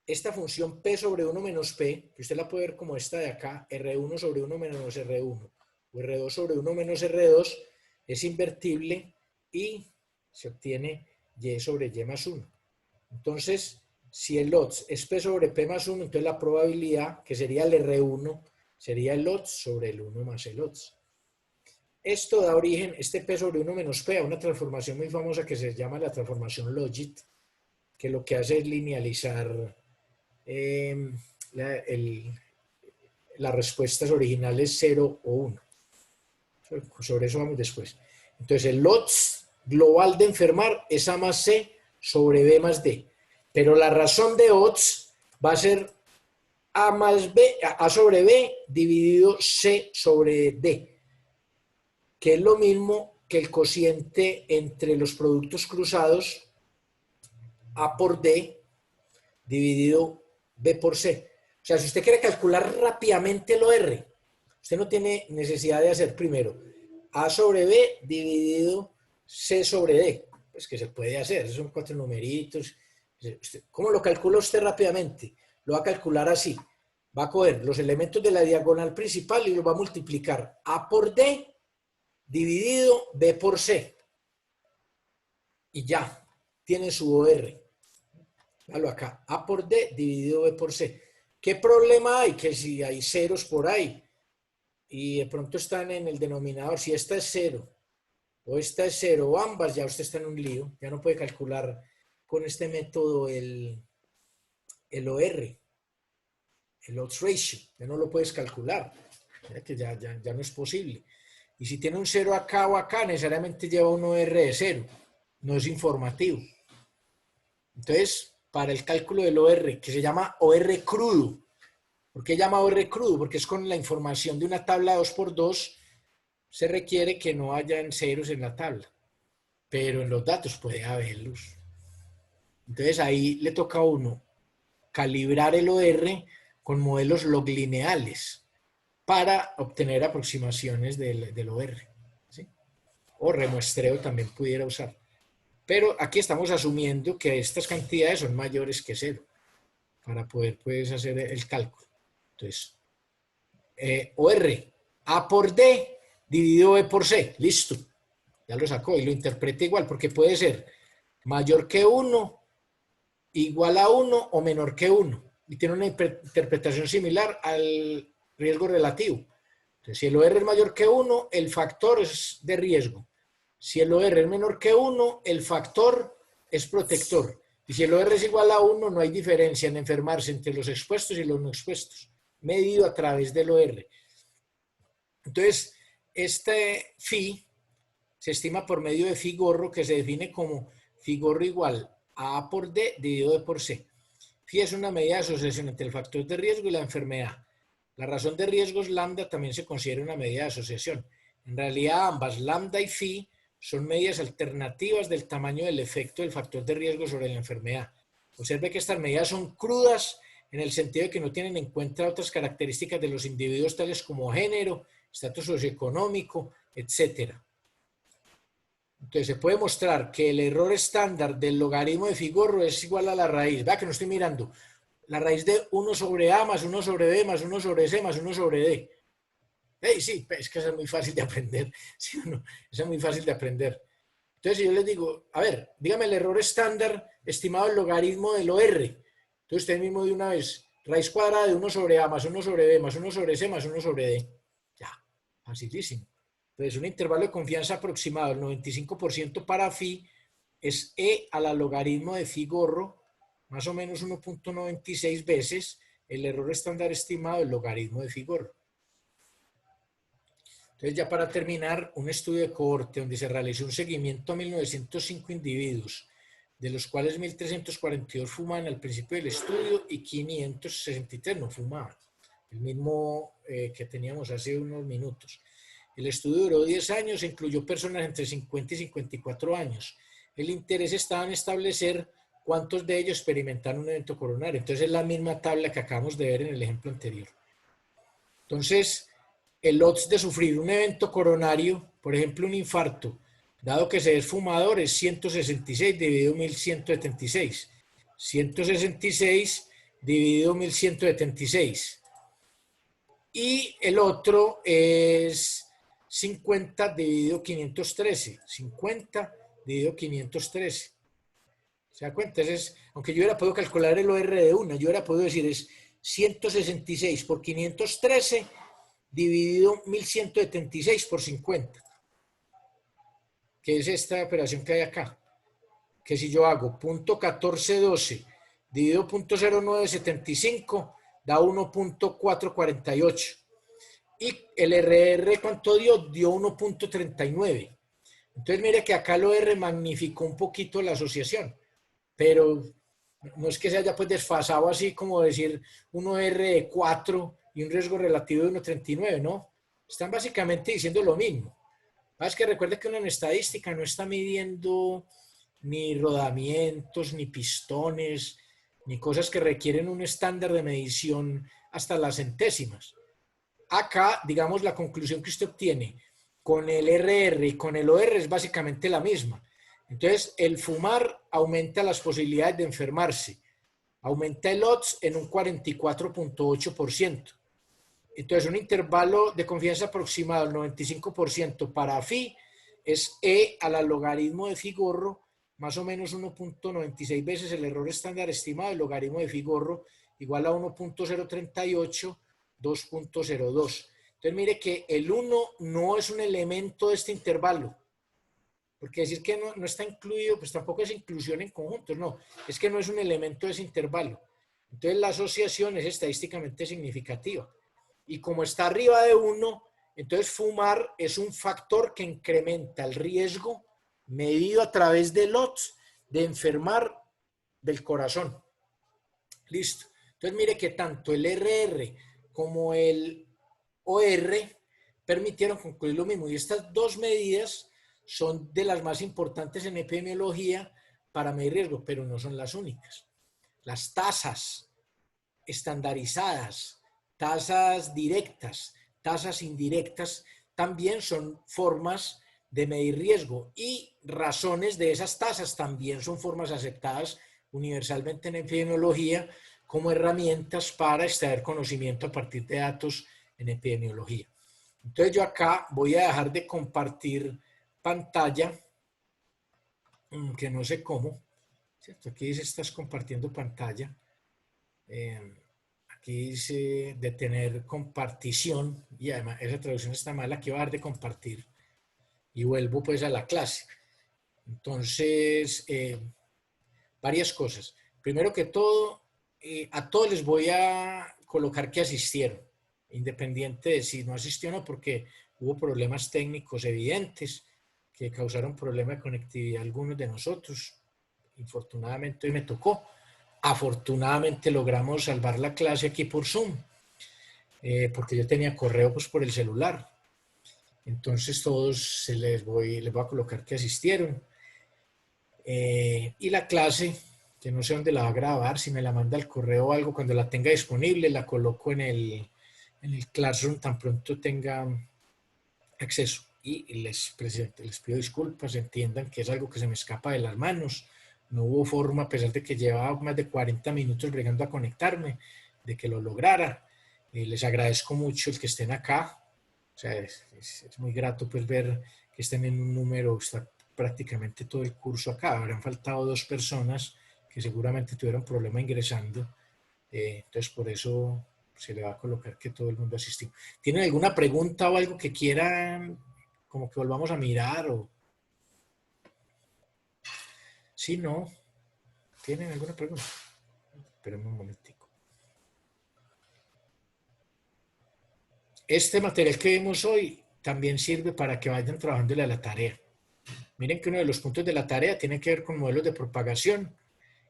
esta función P sobre 1 menos P, que usted la puede ver como esta de acá, R1 sobre 1 menos R1, o R2 sobre 1 menos R2, es invertible y se obtiene Y sobre Y más 1. Entonces, si el odds es P sobre P más 1, entonces la probabilidad, que sería el R1, sería el odds sobre el 1 más el odds. Esto da origen, este P sobre 1 menos P, a una transformación muy famosa que se llama la transformación Logit, que lo que hace es linealizar las respuestas originales 0 o 1. Sobre eso vamos después. Entonces, el odds global de enfermar es A más C sobre B más D. Pero la razón de odds va a ser A sobre B dividido C sobre D, que es lo mismo que el cociente entre los productos cruzados A por D dividido B por C. O sea, si usted quiere calcular rápidamente el OR, usted no tiene necesidad de hacer primero A sobre B dividido C sobre D. Pues que se puede hacer, son 4 numeritos. ¿Cómo lo calcula usted rápidamente? Lo va a calcular así. Va a coger los elementos de la diagonal principal y los va a multiplicar A por D dividido B por C. Y ya, tiene su OR. Véalo acá, A por D dividido B por C. ¿Qué problema hay? Que si hay ceros por ahí y de pronto están en el denominador, si esta es 0 o esta es 0 o ambas, ya usted está en un lío. Ya no puede calcular con este método el OR, el odds ratio. Ya no lo puedes calcular. Que ya no es posible. Y si tiene un 0 acá o acá, necesariamente lleva un OR de 0. No es informativo. Entonces, para el cálculo del OR, que se llama OR crudo. ¿Por qué llama OR crudo? Porque es con la información de una tabla 2x2, se requiere que no hayan ceros en la tabla. Pero en los datos puede haberlos. Entonces ahí le toca a uno calibrar el OR con modelos loglineales para obtener aproximaciones del OR. ¿Sí? O remuestreo también pudiera usar. Pero aquí estamos asumiendo que estas cantidades son mayores que 0 para poder pues, hacer el cálculo. Entonces, OR, A por D dividido B por C. Listo. Ya lo sacó y lo interpreta igual porque puede ser mayor que 1, igual a 1 o menor que 1. Y tiene una interpretación similar al riesgo relativo. Entonces, si el OR es mayor que 1, el factor es de riesgo. Si el OR es menor que 1, el factor es protector. Y si el OR es igual a 1, no hay diferencia en enfermarse entre los expuestos y los no expuestos, medido a través del OR. Entonces, este phi se estima por medio de phi gorro, que se define como phi gorro igual a A por D dividido B por C. Phi es una medida de asociación entre el factor de riesgo y la enfermedad. La razón de riesgos lambda también se considera una medida de asociación. En realidad ambas, lambda y phi, son medidas alternativas del tamaño del efecto del factor de riesgo sobre la enfermedad. Observe que estas medidas son crudas en el sentido de que no tienen en cuenta otras características de los individuos tales como género, estatus socioeconómico, etc. Entonces se puede mostrar que el error estándar del logaritmo de Figorro es igual a la raíz. Vea que no estoy mirando. La raíz de 1 sobre A más 1 sobre B más 1 sobre C más 1 sobre D. Hey, sí, es que eso es muy fácil de aprender. ¿Sí o no? Eso es muy fácil de aprender. Entonces yo les digo, a ver, dígame el error estándar estimado del logaritmo del OR. Entonces usted mismo de una vez, raíz cuadrada de 1 sobre A más 1 sobre B más 1 sobre C más 1 sobre D. Ya, facilísimo. Entonces un intervalo de confianza aproximado del 95% para phi es E a la logaritmo de phi gorro, más o menos 1.96 veces el error estándar estimado del logaritmo de phi gorro. Entonces, ya para terminar, un estudio de cohorte donde se realizó un seguimiento a 1905 individuos, de los cuales 1342 fumaban al principio del estudio y 563 no fumaban, el mismo que teníamos hace unos minutos. El estudio duró 10 años e incluyó personas entre 50 y 54 años. El interés estaba en establecer cuántos de ellos experimentaron un evento coronario. Entonces, es la misma tabla que acabamos de ver en el ejemplo anterior. Entonces, el odds de sufrir un evento coronario, por ejemplo un infarto, dado que se es fumador, es 166 dividido 1176. 166 dividido 1176. Y el otro es 50 dividido 513. 50 dividido 513. ¿Se da cuenta? Entonces, aunque yo hubiera podido calcular el OR de una, yo hubiera podido decir es 166 por 513 dividido 1176 por 50, que es esta operación que hay acá, que si yo hago .1412 dividido .0975 da 1.448 y el RR ¿cuánto dio? Dio 1.39. Entonces mire que acá el OR magnificó un poquito la asociación, pero no es que se haya pues desfasado así como decir un OR de 4 y un riesgo relativo de 1.39, ¿no? Están básicamente diciendo lo mismo. Es que recuerde que uno en estadística no está midiendo ni rodamientos, ni pistones, ni cosas que requieren un estándar de medición hasta las centésimas. Acá, digamos, la conclusión que usted obtiene con el RR y con el OR es básicamente la misma. Entonces, el fumar aumenta las posibilidades de enfermarse. Aumenta el odds en un 44.8%. Entonces, un intervalo de confianza aproximado del 95% para phi es E a la logaritmo de phi gorro, más o menos 1.96 veces el error estándar estimado del logaritmo de phi gorro, igual a 1.038, 2.02. Entonces, mire que el 1 no es un elemento de este intervalo, porque decir que no está incluido, pues tampoco es inclusión en conjuntos, no, es que no es un elemento de ese intervalo. Entonces, la asociación es estadísticamente significativa. Y como está arriba de 1, entonces fumar es un factor que incrementa el riesgo medido a través del odds de enfermar del corazón. Listo. Entonces mire que tanto el RR como el OR permitieron concluir lo mismo. Y estas dos medidas son de las más importantes en epidemiología para medir riesgo, pero no son las únicas. Las tasas estandarizadas, tasas directas, tasas indirectas, también son formas de medir riesgo y razones de esas tasas también son formas aceptadas universalmente en epidemiología como herramientas para extraer conocimiento a partir de datos en epidemiología. Entonces yo acá voy a dejar de compartir pantalla, que no sé cómo, ¿cierto? Aquí dice estás compartiendo pantalla. Aquí dice detener compartición y además esa traducción está mala, aquí voy a dejar de compartir y vuelvo pues a la clase. Entonces, varias cosas. Primero que todo, a todos les voy a colocar que asistieron, independiente de si no asistió o no, porque hubo problemas técnicos evidentes que causaron problemas de conectividad a algunos de nosotros. Infortunadamente hoy me tocó. Afortunadamente logramos salvar la clase aquí por Zoom, porque yo tenía correo pues por el celular. Entonces todos les voy a colocar que asistieron. Y la clase, que no sé dónde la va a grabar, si me la manda al correo o algo, cuando la tenga disponible, la coloco en el Classroom tan pronto tenga acceso. Y les pido disculpas, entiendan que es algo que se me escapa de las manos. No hubo forma, a pesar de que llevaba más de 40 minutos bregando a conectarme, de que lo lograra. Les agradezco mucho el que estén acá. O sea, es muy grato pues ver que estén en un número, está prácticamente todo el curso acá. Habrán faltado 2 personas que seguramente tuvieron problema ingresando. Entonces, por eso se le va a colocar que todo el mundo asistió. ¿Tienen alguna pregunta o algo que quieran como que volvamos a mirar? O... Sí, no. ¿Tienen alguna pregunta? Espérenme un momentico. Este material que vemos hoy también sirve para que vayan trabajándole a la tarea. Miren que uno de los puntos de la tarea tiene que ver con modelos de propagación,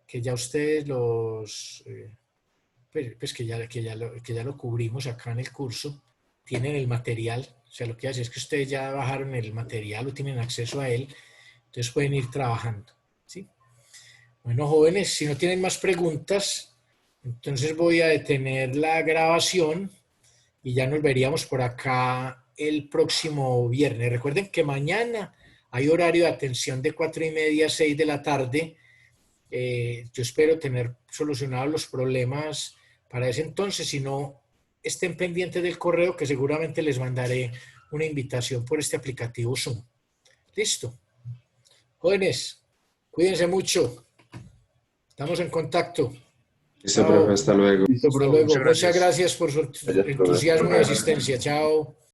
que ya ustedes los... pues que ya lo cubrimos acá en el curso, tienen el material, o sea, lo que hace es que ustedes ya bajaron el material o tienen acceso a él, entonces pueden ir trabajando, ¿sí? Bueno, jóvenes, si no tienen más preguntas, entonces voy a detener la grabación y ya nos veríamos por acá el próximo viernes. Recuerden que mañana hay horario de atención de 4:30 a 6 de la tarde. Yo espero tener solucionados los problemas para ese entonces. Si no, estén pendientes del correo que seguramente les mandaré una invitación por este aplicativo Zoom. Listo. Jóvenes, cuídense mucho. Estamos en contacto. Listo, profe, hasta luego. Listo, Hasta profe, luego. muchas Muchas gracias. gracias por su Gracias, profe. entusiasmo y asistencia. Chao.